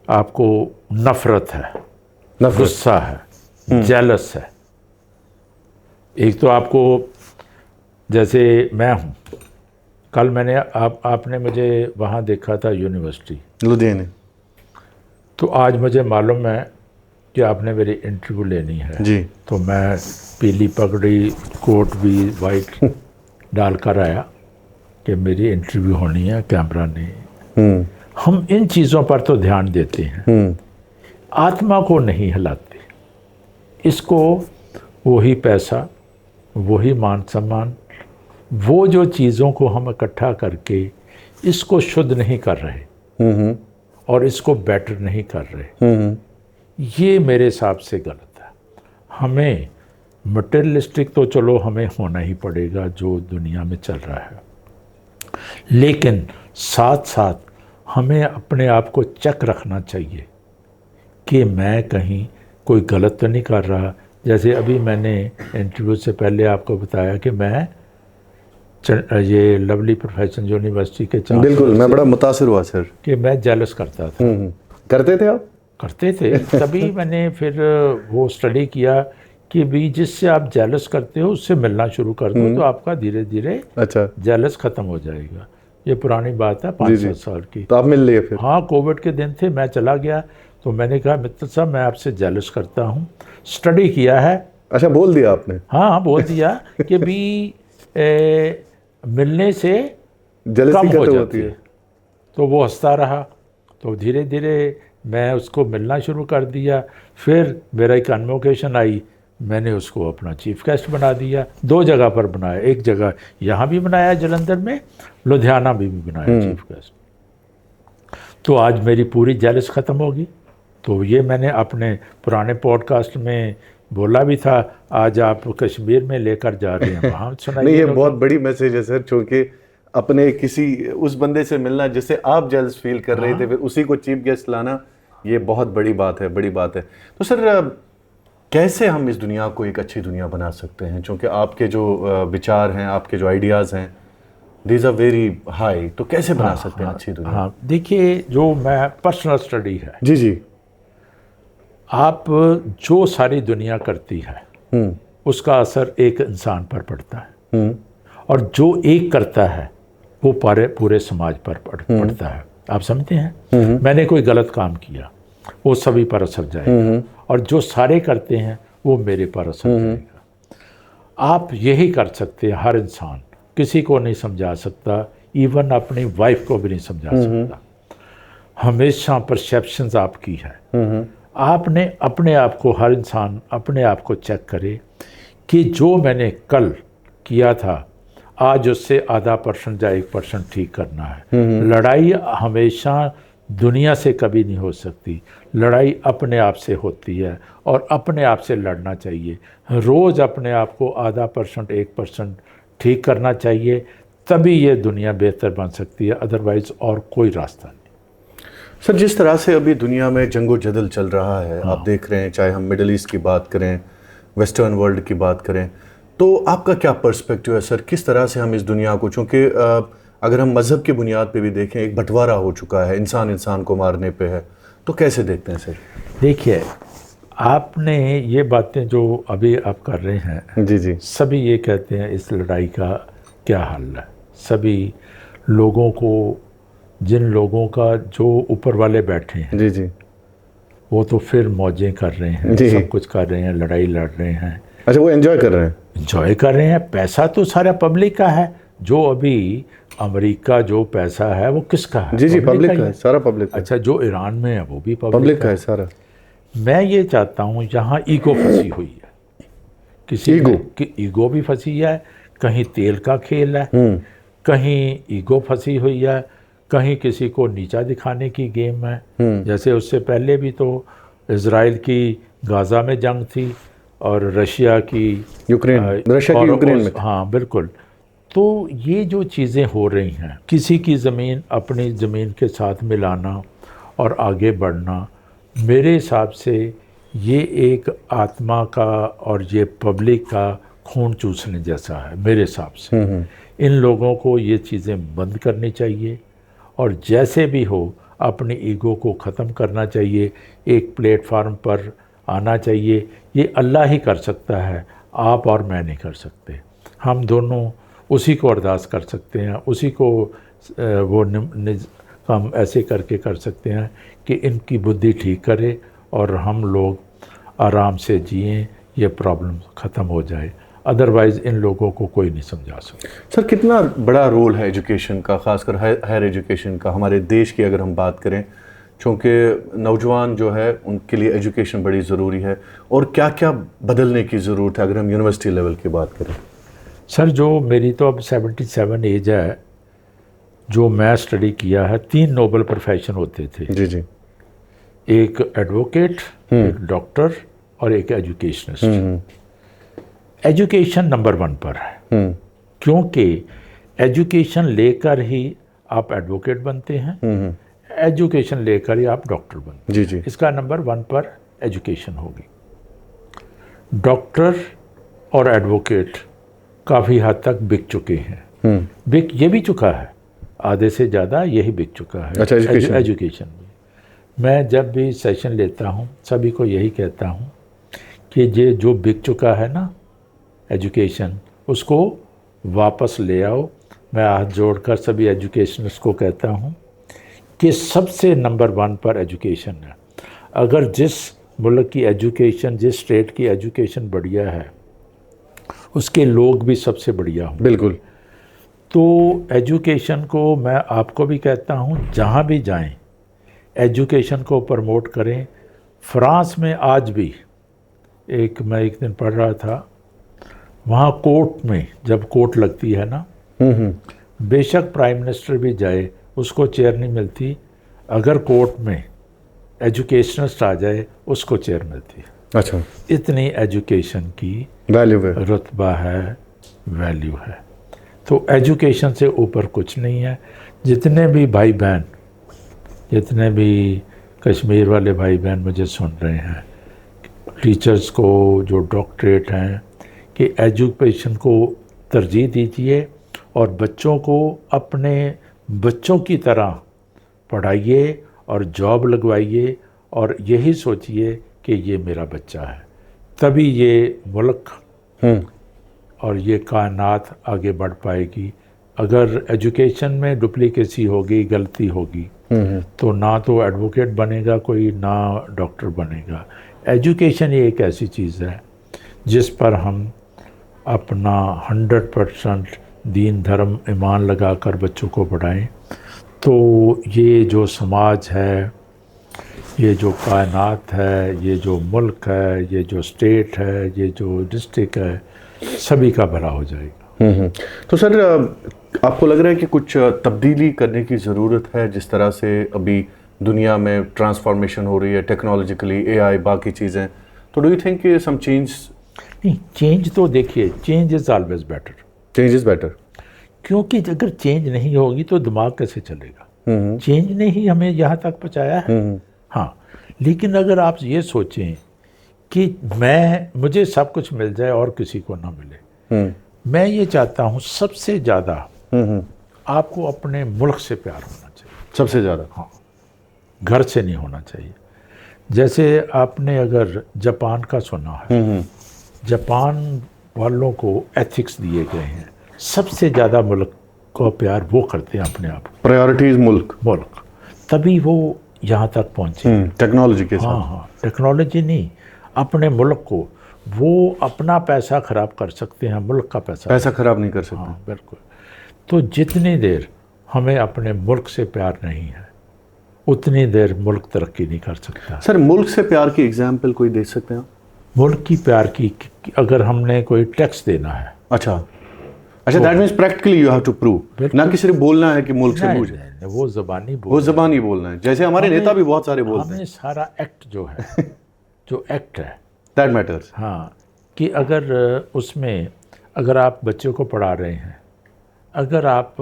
Speaker 2: आपको नफ़रत है, गुस्सा है, जेलस है। एक तो आपको, जैसे मैं हूँ, कल मैंने आपने मुझे वहाँ देखा था यूनिवर्सिटी
Speaker 1: लुधियाने।
Speaker 2: तो आज मुझे मालूम है कि आपने मेरी इंटरव्यू लेनी है
Speaker 1: जी।
Speaker 2: तो मैं पीली पगड़ी, कोट भी वाइट डाल कर आया कि मेरी इंटरव्यू होनी है, कैमरा नहीं। हम इन चीज़ों पर तो ध्यान देते हैं, आत्मा को नहीं हिलाते। इसको वही पैसा, वही मान सम्मान, वो जो चीज़ों को हम इकट्ठा करके इसको शुद्ध नहीं कर रहे और इसको बेटर नहीं कर रहे, ये मेरे हिसाब से गलत है। हमें मटेरियलिस्टिक तो चलो हमें होना ही पड़ेगा जो दुनिया में चल रहा है, लेकिन साथ साथ हमें अपने आप को चेक रखना चाहिए कि मैं कहीं कोई गलत तो नहीं कर रहा। जैसे अभी मैंने इंटरव्यू से पहले आपको बताया कि मैं ये लवली प्रोफेशनल यूनिवर्सिटी के चांसलर,
Speaker 1: बिल्कुल, मैं बड़ा मुतासिर हुआ सर
Speaker 2: कि मैं जेलस करता था।
Speaker 1: करते थे आप?
Speaker 2: करते थे। तभी मैंने फिर वो स्टडी किया कि भी जिससे आप जेलस करते हो उससे मिलना शुरू कर दो तो आपका धीरे धीरे
Speaker 1: अच्छा
Speaker 2: जेलस ख़त्म हो जाएगा। ये पुरानी बात है, 5-7 साल की।
Speaker 1: तो आप मिल लिए फिर?
Speaker 2: हाँ, कोविड के दिन थे, मैं चला गया तो मैंने कहा मित्र साहब मैं आपसे जेलस करता हूँ, स्टडी किया है।
Speaker 1: अच्छा, बोल दिया आपने?
Speaker 2: हाँ, बोल दिया कि भी मिलने से
Speaker 1: जेलसी
Speaker 2: कम हो
Speaker 1: खत्म
Speaker 2: जाती
Speaker 1: होती
Speaker 2: है।
Speaker 1: है।
Speaker 2: तो वो हंसता रहा, तो धीरे धीरे मैं उसको मिलना शुरू कर दिया। फिर मेरा एक कन्वोकेशन आई, मैंने उसको अपना चीफ गेस्ट बना दिया। 2 जगह पर बनाया, एक जगह यहाँ भी बनाया जलंधर में, लुधियाना भी बनाया चीफ गेस्ट। तो आज मेरी पूरी जेलस ख़त्म होगी। तो ये मैंने अपने पुराने पॉडकास्ट में बोला भी था, आज आप कश्मीर में लेकर जा रहे हैं, वहाँ सुनाइए।
Speaker 1: नहीं, ये बहुत बड़ी मैसेज है सर, क्योंकि अपने किसी उस बंदे से मिलना जिससे आप जेलस फील कर रहे थे, फिर उसी को चीफ गेस्ट लाना, ये बहुत बड़ी बात है, बड़ी बात है। तो सर कैसे हम इस दुनिया को एक अच्छी दुनिया बना सकते हैं, क्योंकि आपके जो विचार हैं, आपके जो आइडियाज़ हैं, दीज आर वेरी हाई, तो कैसे बना सकते हैं अच्छी दुनिया?
Speaker 2: हाँ, देखिए, जो मैं पर्सनल स्टडी है,
Speaker 1: जी जी,
Speaker 2: आप जो सारी दुनिया करती है उसका असर एक इंसान पर पड़ता है, और जो एक करता है वो पूरे समाज पर पड़ता है। आप समझते हैं? मैंने कोई गलत काम किया वो सभी पर असर जाएगा, और जो सारे करते हैं वो मेरे पर असर जाएगा। आप यही कर सकते हैं, हर इंसान किसी को नहीं समझा सकता, इवन अपनी वाइफ को भी नहीं समझा सकता। हमेशा परसेप्शंस आपकी है। आपने अपने आप को, हर इंसान अपने आप को चेक करे कि जो मैंने कल किया था, आज उससे आधा % या 1% ठीक करना है। लड़ाई हमेशा दुनिया से कभी नहीं हो सकती, लड़ाई अपने आप से होती है और अपने आप से लड़ना चाहिए। रोज़ अपने आप को आधा % 1% ठीक करना चाहिए, तभी ये दुनिया बेहतर बन सकती है, अदरवाइज़ और कोई रास्ता नहीं।
Speaker 1: सर, जिस तरह से अभी दुनिया में जंगो जदल चल रहा है, आप देख रहे हैं, चाहे हम मिडिल ईस्ट की बात करें, वेस्टर्न वर्ल्ड की बात करें, तो आपका क्या पर्सपेक्टिव है सर? किस तरह से हम इस दुनिया को, चूँकि अगर हम मज़हब की बुनियाद पे भी देखें, एक बंटवारा हो चुका है, इंसान इंसान को मारने पे है, तो कैसे देखते हैं सर?
Speaker 2: देखिए, आपने ये बातें जो अभी आप कर रहे हैं,
Speaker 1: जी जी,
Speaker 2: सभी ये कहते हैं इस लड़ाई का क्या हल है। सभी लोगों को, जिन लोगों का जो ऊपर वाले बैठे हैं,
Speaker 1: जी जी,
Speaker 2: वो तो फिर मौजें कर रहे हैं,
Speaker 1: जी।
Speaker 2: सब कुछ कर रहे हैं, लड़ाई लड़ रहे हैं,
Speaker 1: अच्छा, वो एंजॉय कर रहे हैं?
Speaker 2: इंजॉय कर रहे हैं। पैसा तो सारा पब्लिक का है। जो अभी अमेरिका जो पैसा है वो किसका है?
Speaker 1: जी जी, पब्लिक
Speaker 2: ही
Speaker 1: का है, सारा पब्लिक का है।
Speaker 2: अच्छा, जो ईरान में है वो भी
Speaker 1: पब्लिक का है सारा।
Speaker 2: मैं ये चाहता हूँ, यहाँ ईगो फंसी हुई है, किसी
Speaker 1: ईगो?
Speaker 2: की ईगो भी फंसी है, कहीं तेल का खेल है, कहीं ईगो फंसी हुई है, कहीं किसी को नीचा दिखाने की गेम है। जैसे उससे पहले भी तो इजराइल की गाज़ा में जंग थी और रशिया की
Speaker 1: यूक्रेन, रशिया की यूक्रेन में।
Speaker 2: हाँ बिल्कुल। तो ये जो चीज़ें हो रही हैं, किसी की ज़मीन अपनी ज़मीन के साथ मिलाना और आगे बढ़ना, मेरे हिसाब से ये एक आत्मा का और ये पब्लिक का खून चूसने जैसा है मेरे हिसाब से। इन लोगों को ये चीज़ें बंद करनी चाहिए और जैसे भी हो अपनी ईगो को ख़त्म करना चाहिए, एक प्लेटफार्म पर आना चाहिए। ये अल्लाह ही कर सकता है, आप और मैं नहीं कर सकते। हम दोनों उसी को अरदास कर सकते हैं, उसी को वो हम ऐसे करके कर सकते हैं कि इनकी बुद्धि ठीक करे और हम लोग आराम से जिएं, ये प्रॉब्लम ख़त्म हो जाए। अदरवाइज़ इन लोगों को कोई नहीं समझा सकता।
Speaker 1: सर, कितना बड़ा रोल है एजुकेशन का, खासकर हायर एजुकेशन का हमारे देश की अगर हम बात करें, क्योंकि नौजवान जो है उनके लिए एजुकेशन बड़ी ज़रूरी है, और क्या क्या बदलने की ज़रूरत है अगर हम यूनिवर्सिटी लेवल की बात करें?
Speaker 2: सर, जो मेरी तो अब 77 एज है, जो मैं स्टडी किया है, 3 नोबल प्रोफेशन होते थे।
Speaker 1: जी जी,
Speaker 2: एक एडवोकेट, एक डॉक्टर और एक एजुकेशनिस्ट। एजुकेशन नंबर 1 पर है, क्योंकि एजुकेशन लेकर ही आप एडवोकेट बनते हैं, एजुकेशन लेकर ही आप डॉक्टर बनते हैं।
Speaker 1: जी जी,
Speaker 2: इसका नंबर 1 पर एजुकेशन होगी। डॉक्टर और एडवोकेट काफ़ी हद तक बिक चुके हैं। बिक ये भी चुका है, आधे से ज़्यादा यही बिक चुका है।
Speaker 1: अच्छा,
Speaker 2: एजुकेशन में मैं जब भी सेशन लेता हूँ, सभी को यही कहता हूँ कि ये जो बिक चुका है ना एजुकेशन, उसको वापस ले आओ। मैं हाथ जोड़कर सभी एजुकेशनिस्ट को कहता हूँ कि सबसे नंबर 1 पर एजुकेशन है। अगर जिस मुल्क की एजुकेशन, जिस स्टेट की एजुकेशन बढ़िया है, उसके लोग भी सबसे बढ़िया हों।
Speaker 1: बिल्कुल।
Speaker 2: तो एजुकेशन को मैं आपको भी कहता हूँ, जहाँ भी जाएं एजुकेशन को प्रमोट करें। फ्रांस में आज भी मैं एक दिन पढ़ रहा था, वहाँ कोर्ट में जब कोर्ट लगती है ना, बेशक प्राइम मिनिस्टर भी जाए उसको चेयर नहीं मिलती, अगर कोर्ट में एजुकेशनिस्ट आ जाए उसको चेयर मिलती है।
Speaker 1: अच्छा,
Speaker 2: इतनी एजुकेशन की
Speaker 1: वैल्यू है,
Speaker 2: रुतबा है, वैल्यू है। तो एजुकेशन से ऊपर कुछ नहीं है। जितने भी भाई बहन, जितने भी कश्मीर वाले भाई बहन मुझे सुन रहे हैं, टीचर्स को जो डॉक्टरेट हैं, कि एजुकेशन को तरजीह दीजिए और बच्चों को अपने बच्चों की तरह पढ़ाइए और जॉब लगवाइए और यही सोचिए कि ये मेरा बच्चा है। तभी ये मुल्क और ये कायनात आगे बढ़ पाएगी। अगर एजुकेशन में डुप्लीकेसी होगी, गलती होगी, तो ना तो एडवोकेट बनेगा कोई, ना डॉक्टर बनेगा। एजुकेशन ही एक ऐसी चीज़ है जिस पर हम अपना 100% दीन धर्म ईमान लगाकर बच्चों को पढ़ाएं, तो ये जो समाज है, ये जो कायनात है, ये जो मुल्क है, ये जो स्टेट है, ये जो डिस्ट्रिक्ट है, सभी का भला हो जाएगा।
Speaker 1: तो सर आपको लग रहा है कि कुछ तब्दीली करने की ज़रूरत है, जिस तरह से अभी दुनिया में ट्रांसफॉर्मेशन हो रही है टेक्नोलॉजिकली, एआई बाकी चीज़ें, तो do you think some change?
Speaker 2: नहीं, चेंज तो देखिए, change is always better.
Speaker 1: Change is better.
Speaker 2: क्योंकि अगर चेंज नहीं होगी तो दिमाग कैसे चलेगा? चेंज ने ही हमें यहाँ तक पहुँचाया है। हाँ, लेकिन अगर आप ये सोचें कि मुझे सब कुछ मिल जाए और किसी को ना मिले, मैं ये चाहता हूँ सबसे ज़्यादा आपको अपने मुल्क से प्यार होना चाहिए।
Speaker 1: सबसे ज़्यादा?
Speaker 2: हाँ, घर से नहीं होना चाहिए। जैसे आपने अगर जापान का सुना है, जापान वालों को एथिक्स दिए गए हैं, सबसे ज़्यादा मुल्क को प्यार वो करते हैं अपने आप।
Speaker 1: प्रायोरिटीज मुल्क,
Speaker 2: तभी वो यहाँ तक पहुँचे
Speaker 1: टेक्नोलॉजी के साथ।
Speaker 2: हाँ, टेक्नोलॉजी नहीं, अपने मुल्क को वो अपना पैसा ख़राब कर सकते हैं, मुल्क का पैसा
Speaker 1: ख़राब नहीं कर सकते।
Speaker 2: हाँ, बिल्कुल। तो जितनी देर हमें अपने मुल्क से प्यार नहीं है, उतनी देर मुल्क तरक्की नहीं कर सकता।
Speaker 1: सर, मुल्क से प्यार की एग्जाम्पल कोई दे सकते हैं?
Speaker 2: मुल्क की प्यार की, अगर हमने कोई टैक्स देना है।
Speaker 1: अच्छा, that means practically you have to prove, ना कि सिर्फ बोलना है कि मुल्क से मुझे।
Speaker 2: वो ज़बानी
Speaker 1: बोलना है, जैसे हमारे नेता भी बहुत सारे बोलते हैं।
Speaker 2: हमें सारा एक्ट जो है जो एक्ट है
Speaker 1: दैट मैटर्स।
Speaker 2: हाँ, कि अगर उसमें अगर आप बच्चे को पढ़ा रहे हैं, अगर आप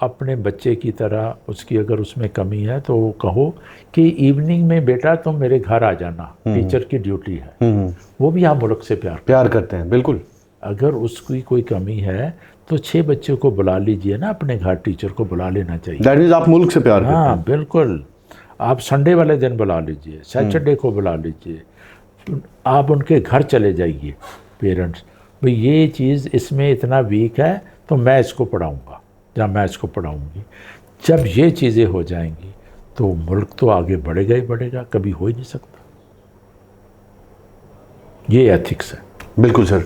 Speaker 2: अपने बच्चे की तरह उसकी अगर उसमें कमी है तो कहो कि इवनिंग में बेटा तुम मेरे घर आ जाना, टीचर की ड्यूटी है। वो भी आप मुल्क से प्यार
Speaker 1: करते हैं, बिल्कुल।
Speaker 2: अगर उसकी कोई कमी है तो 6 बच्चों को बुला लीजिए ना, अपने घर टीचर को बुला लेना चाहिए।
Speaker 1: दैट मीन्स आप मुल्क से प्यार करते हैं।
Speaker 2: हाँ, बिल्कुल। आप संडे वाले दिन बुला लीजिए, सैटरडे को बुला लीजिए, आप उनके घर चले जाइए पेरेंट्स, भाई ये चीज़ इसमें इतना वीक है तो मैं इसको पढ़ाऊँगा या मैं इसको पढ़ाऊँगी। जब ये चीज़ें हो जाएंगी तो मुल्क तो आगे बढ़ेगा ही बढ़ेगा, कभी हो ही नहीं सकता। ये एथिक्स है।
Speaker 1: बिल्कुल सर।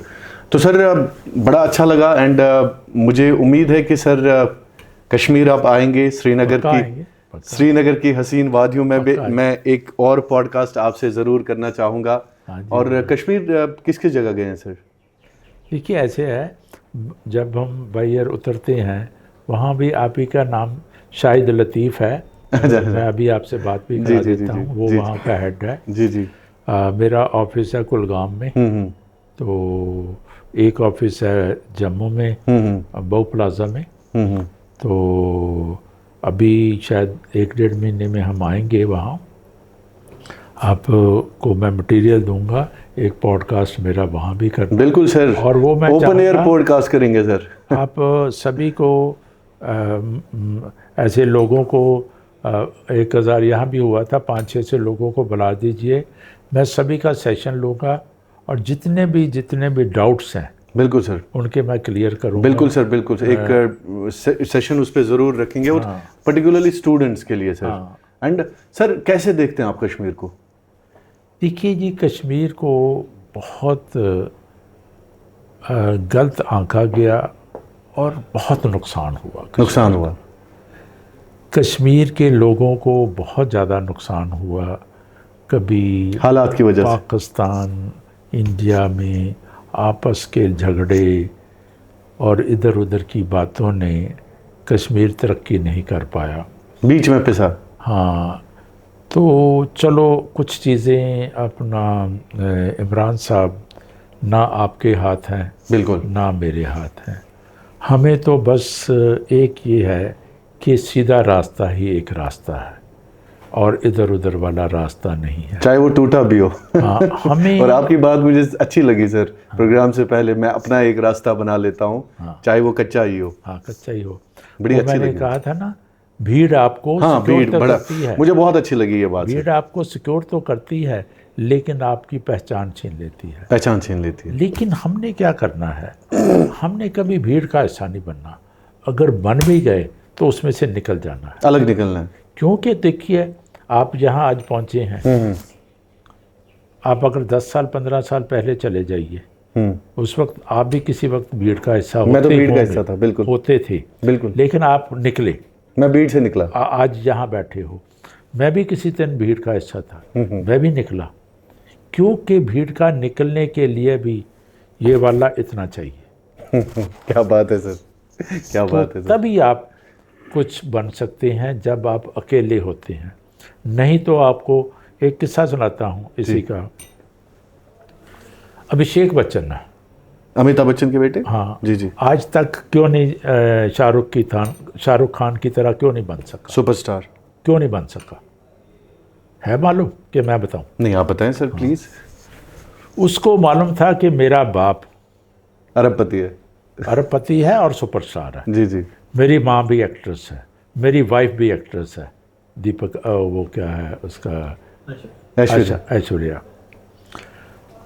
Speaker 1: तो सर बड़ा अच्छा लगा, एंड मुझे उम्मीद है कि सर कश्मीर आप आएंगे, श्रीनगर की हसीन वादियों में मैं एक और पॉडकास्ट आपसे ज़रूर करना चाहूँगा। और कश्मीर किस किस जगह गए हैं सर?
Speaker 2: देखिए, ऐसे है, जब हम बाहर उतरते हैं वहाँ भी आप ही का नाम शाहिद लतीफ़ है। मैं अभी आपसे बात भी करा देता हूँ, वो वहाँ का हेड है।
Speaker 1: जी।
Speaker 2: मेरा ऑफिस है कुलगाम में, तो एक ऑफिस है जम्मू में, बहु प्लाजा में। तो अभी शायद 1-1.5 महीने में हम आएंगे वहाँ। आपको मैं मटेरियल दूंगा, एक पॉडकास्ट मेरा वहाँ भी करना।
Speaker 1: बिल्कुल सर,
Speaker 2: और वो मैं
Speaker 1: ओपन एयर पॉडकास्ट करेंगे सर।
Speaker 2: आप सभी को ऐसे लोगों को 1000 यहाँ भी हुआ था, 5-6 से लोगों को बुला दीजिए, मैं सभी का सेशन लूँगा और जितने भी डाउट्स हैं
Speaker 1: बिल्कुल सर
Speaker 2: उनके मैं क्लियर करूँगा।
Speaker 1: बिल्कुल सर, बिल्कुल सर। एक सेशन उस पर ज़रूर रखेंगे, और पर्टिकुलरली स्टूडेंट्स के लिए सर। एंड सर, कैसे देखते हैं आप कश्मीर को?
Speaker 2: देखिए जी, कश्मीर को बहुत गलत आंका गया और बहुत नुकसान हुआ। कश्मीर के लोगों को बहुत ज़्यादा नुकसान हुआ। कभी
Speaker 1: हालात की वजह से
Speaker 2: पाकिस्तान इंडिया में आपस के झगड़े और इधर उधर की बातों ने कश्मीर तरक्की नहीं कर पाया,
Speaker 1: बीच में पिसा।
Speaker 2: हाँ, तो चलो कुछ चीज़ें अपना इमरान साहब, ना आपके हाथ हैं
Speaker 1: बिल्कुल, ना
Speaker 2: मेरे हाथ हैं। हमें तो बस एक ये है कि सीधा रास्ता ही एक रास्ता है और इधर उधर वाला रास्ता नहीं है,
Speaker 1: चाहे वो टूटा भी हो।
Speaker 2: हाँ, हमें
Speaker 1: और आपकी बात मुझे अच्छी लगी सर। प्रोग्राम से पहले मैं अपना एक रास्ता बना लेता हूँ, चाहे वो कच्चा ही हो।
Speaker 2: हाँ, कच्चा ही हो।
Speaker 1: बड़ी अच्छी
Speaker 2: मैंने कहा था ना, भीड़ आपको
Speaker 1: भीड़ करती है। मुझे बहुत अच्छी लगी ये बात।
Speaker 2: भीड़ आपको सिक्योर तो करती है, लेकिन आपकी पहचान छीन लेती है। लेकिन हमने क्या करना है, हमने कभी भीड़ का हिस्सा नहीं बनना। अगर बन भी गए तो उसमें से निकल जाना है,
Speaker 1: अलग निकलना है।
Speaker 2: क्योंकि देखिए, आप जहाँ आज पहुँचे हैं, आप अगर 10 साल 15 साल पहले चले जाइए, उस वक्त आप भी किसी वक्त भीड़ का हिस्सा
Speaker 1: मैं तो भीड़ का हिस्सा था, बिल्कुल
Speaker 2: होते थे,
Speaker 1: बिल्कुल।
Speaker 2: लेकिन आप निकले,
Speaker 1: मैं भीड़ से निकला।
Speaker 2: आज यहाँ बैठे हो, मैं भी किसी दिन भीड़ का हिस्सा था, मैं भी निकला। क्योंकि भीड़ का निकलने के लिए भी ये वाला इतना चाहिए।
Speaker 1: क्या बात है सर, क्या बात है सर।
Speaker 2: तभी आप कुछ बन सकते हैं जब आप अकेले होते हैं। नहीं तो आपको एक किस्सा सुनाता हूँ इसी का। अभिषेक बच्चन है,
Speaker 1: अमिताभ बच्चन के बेटे।
Speaker 2: हाँ
Speaker 1: जी जी।
Speaker 2: आज तक क्यों नहीं शाहरुख खान की तरह क्यों नहीं बन सका?
Speaker 1: सुपरस्टार
Speaker 2: क्यों नहीं बन सका है मालूम कि मैं बताऊं?
Speaker 1: नहीं, आप बताएं सर प्लीज।
Speaker 2: उसको मालूम था कि मेरा बाप
Speaker 1: अरबपति है।
Speaker 2: अरबपति है और सुपरस्टार है।
Speaker 1: जी जी।
Speaker 2: मेरी माँ भी एक्ट्रेस है, मेरी वाइफ भी एक्ट्रेस है, दीपक वो क्या है उसका,
Speaker 1: ऐश्वर्या।
Speaker 2: ऐश्वर्या।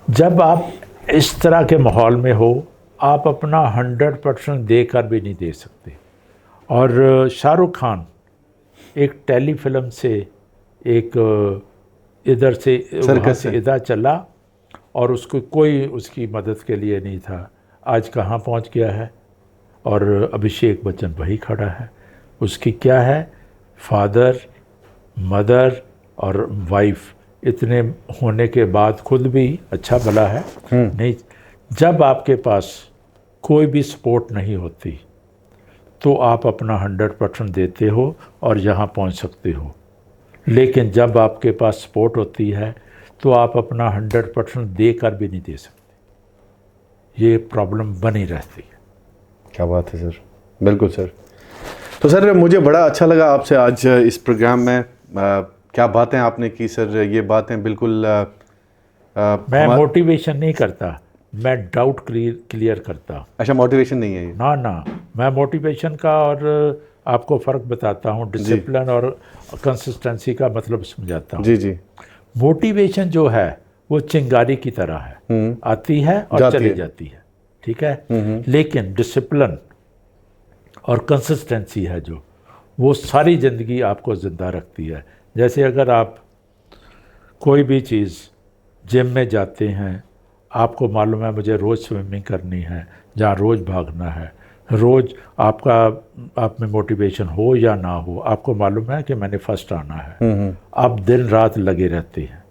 Speaker 2: जब आप इस तरह के माहौल में हो, आप अपना 100% देकर भी नहीं दे सकते। और शाहरुख खान एक टेलीफिल्म से एक इधर से वहाँ से इधर चला और उसको कोई उसकी मदद के लिए नहीं था। आज कहाँ पहुँच गया है? और अभिषेक बच्चन वही खड़ा है। उसकी क्या है, फादर, मदर और वाइफ इतने होने के बाद खुद भी अच्छा भला है। नहीं, जब आपके पास कोई भी सपोर्ट नहीं होती तो आप अपना 100% देते हो और यहाँ पहुँच सकते हो। लेकिन जब आपके पास सपोर्ट होती है तो आप अपना 100% देकर भी नहीं दे सकते। ये प्रॉब्लम बनी रहती है।
Speaker 1: क्या बात है सर, बिल्कुल सर। तो सर मुझे बड़ा अच्छा लगा आपसे आज इस प्रोग्राम में क्या बातें आपने की सर। ये बातें बिल्कुल
Speaker 2: मैं मोटिवेशन नहीं करता, मैं डाउट क्लियर करता।
Speaker 1: अच्छा, मोटिवेशन नहीं है ये?
Speaker 2: ना ना, मैं मोटिवेशन का और आपको फ़र्क बताता हूँ, डिसिप्लिन और कंसिस्टेंसी का मतलब समझाता हूँ।
Speaker 1: जी जी।
Speaker 2: मोटिवेशन जो है वो चिंगारी की तरह है, आती है और चली जाती है, ठीक है। लेकिन डिसिप्लिन और कंसिस्टेंसी है जो, वो सारी ज़िंदगी आपको ज़िंदा रखती है। जैसे अगर आप कोई भी चीज़, जिम में जाते हैं, आपको मालूम है मुझे रोज़ स्विमिंग करनी है, जहाँ रोज़ भागना है, रोज़ आप में मोटिवेशन हो या ना हो, आपको मालूम है कि मैंने फर्स्ट आना है, आप दिन रात लगे रहते हैं।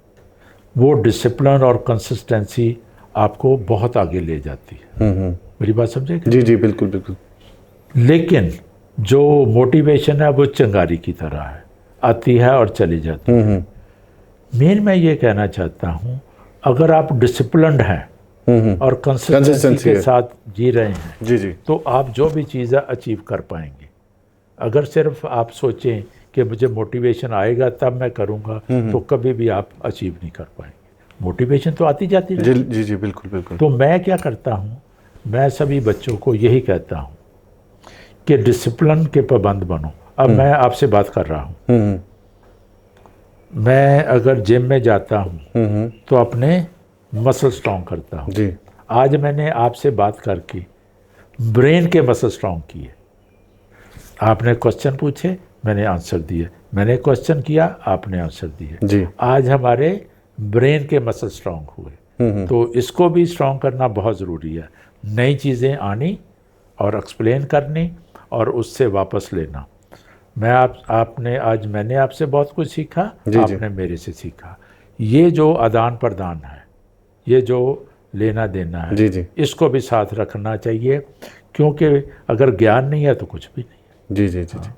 Speaker 2: वो डिसिप्लिन और कंसिस्टेंसी आपको बहुत आगे ले जाती है। मेरी बात समझे?
Speaker 1: जी जी, बिल्कुल बिल्कुल।
Speaker 2: लेकिन जो मोटिवेशन है वो चिंगारी की तरह है, आती है और चली जाती है। मेन मैं ये कहना चाहता हूँ, अगर आप डिसिप्लिन्ड हैं और कंसिस्टेंसी के साथ जी रहे हैं,
Speaker 1: जी जी,
Speaker 2: तो आप जो भी चीज़ें अचीव कर पाएंगे। अगर सिर्फ आप सोचें कि मुझे मोटिवेशन आएगा तब मैं करूँगा, तो कभी भी आप अचीव नहीं कर पाएंगे। मोटिवेशन तो आती जाती है।
Speaker 1: जी जी जी, बिल्कुल बिल्कुल।
Speaker 2: तो मैं क्या करता हूँ, मैं सभी बच्चों को यही कहता हूँ कि डिसिप्लिन के पाबंद बनो। अब मैं आपसे बात कर रहा हूँ, मैं अगर जिम में जाता हूँ तो अपने मसल स्ट्रॉन्ग करता हूँ।
Speaker 1: जी।
Speaker 2: आज मैंने आपसे बात करके ब्रेन के मसल स्ट्रॉन्ग किए। आपने क्वेश्चन पूछे, मैंने आंसर दिए, मैंने क्वेश्चन किया, आपने आंसर दिए।
Speaker 1: जी।
Speaker 2: आज हमारे ब्रेन के मसल स्ट्रॉन्ग हुए। तो इसको भी स्ट्रॉन्ग करना बहुत ज़रूरी है। नई चीज़ें आनी और एक्सप्लेन करनी और उससे वापस लेना। मैंने आपसे बहुत कुछ सीखा, आपने मेरे से सीखा। ये जो आदान प्रदान है, ये जो लेना देना है,
Speaker 1: जी जी,
Speaker 2: इसको भी साथ रखना चाहिए, क्योंकि अगर ज्ञान नहीं है तो कुछ भी नहीं है।
Speaker 1: जी जी जी जी।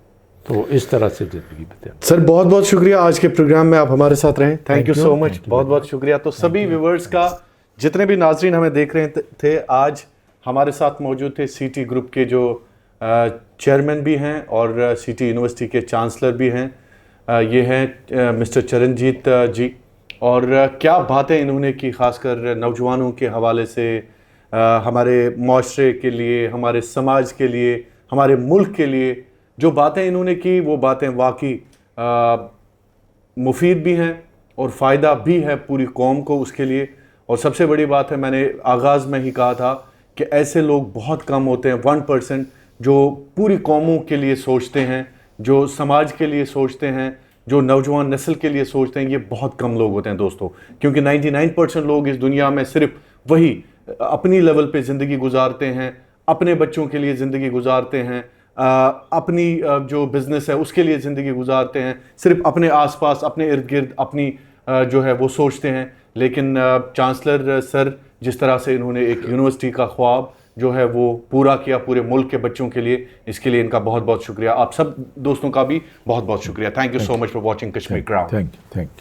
Speaker 2: तो इस तरह से ज़िंदगी बिताएं।
Speaker 1: सर बहुत बहुत शुक्रिया, आज के प्रोग्राम में आप हमारे साथ रहे। थैंक यू सो मच, बहुत बहुत शुक्रिया। तो सभी व्यूवर्स का, जितने भी नाजरीन हमें देख रहे थे, आज हमारे साथ मौजूद थे सीटी ग्रुप के जो चेयरमैन भी हैं और सीटी यूनिवर्सिटी के चांसलर भी हैं। ये हैं मिस्टर चरणजीत जी। और क्या बातें इन्होंने की, ख़ासकर नौजवानों के हवाले से, हमारे माशरे के लिए, हमारे समाज के लिए, हमारे मुल्क के लिए जो बातें इन्होंने की, वो बातें वाकई मुफीद भी हैं और फ़ायदा भी है पूरी कौम को उसके लिए। और सबसे बड़ी बात है, मैंने आगाज़ में ही कहा था कि ऐसे लोग बहुत कम होते हैं, 1% जो पूरी कौमों के लिए सोचते हैं, जो समाज के लिए सोचते हैं, जो नौजवान नस्ल के लिए सोचते हैं। ये बहुत कम लोग होते हैं दोस्तों, क्योंकि 99% लोग इस दुनिया में सिर्फ वही अपनी लेवल पे ज़िंदगी गुजारते हैं, अपने बच्चों के लिए ज़िंदगी गुजारते हैं, अपनी जो बिज़नेस है उसके लिए ज़िंदगी गुजारते हैं, सिर्फ अपने आसपास, अपने इर्द गिर्द अपनी जो है वो सोचते हैं। लेकिन चांसलर सर जिस तरह से इन्होंने एक यूनिवर्सिटी का ख्वाब जो है वो पूरा किया पूरे मुल्क के बच्चों के लिए। इसके लिए इनका बहुत बहुत शुक्रिया। आप सब दोस्तों का भी बहुत बहुत शुक्रिया। Thank you so much for watching Kashmir crown.
Speaker 2: Thank you.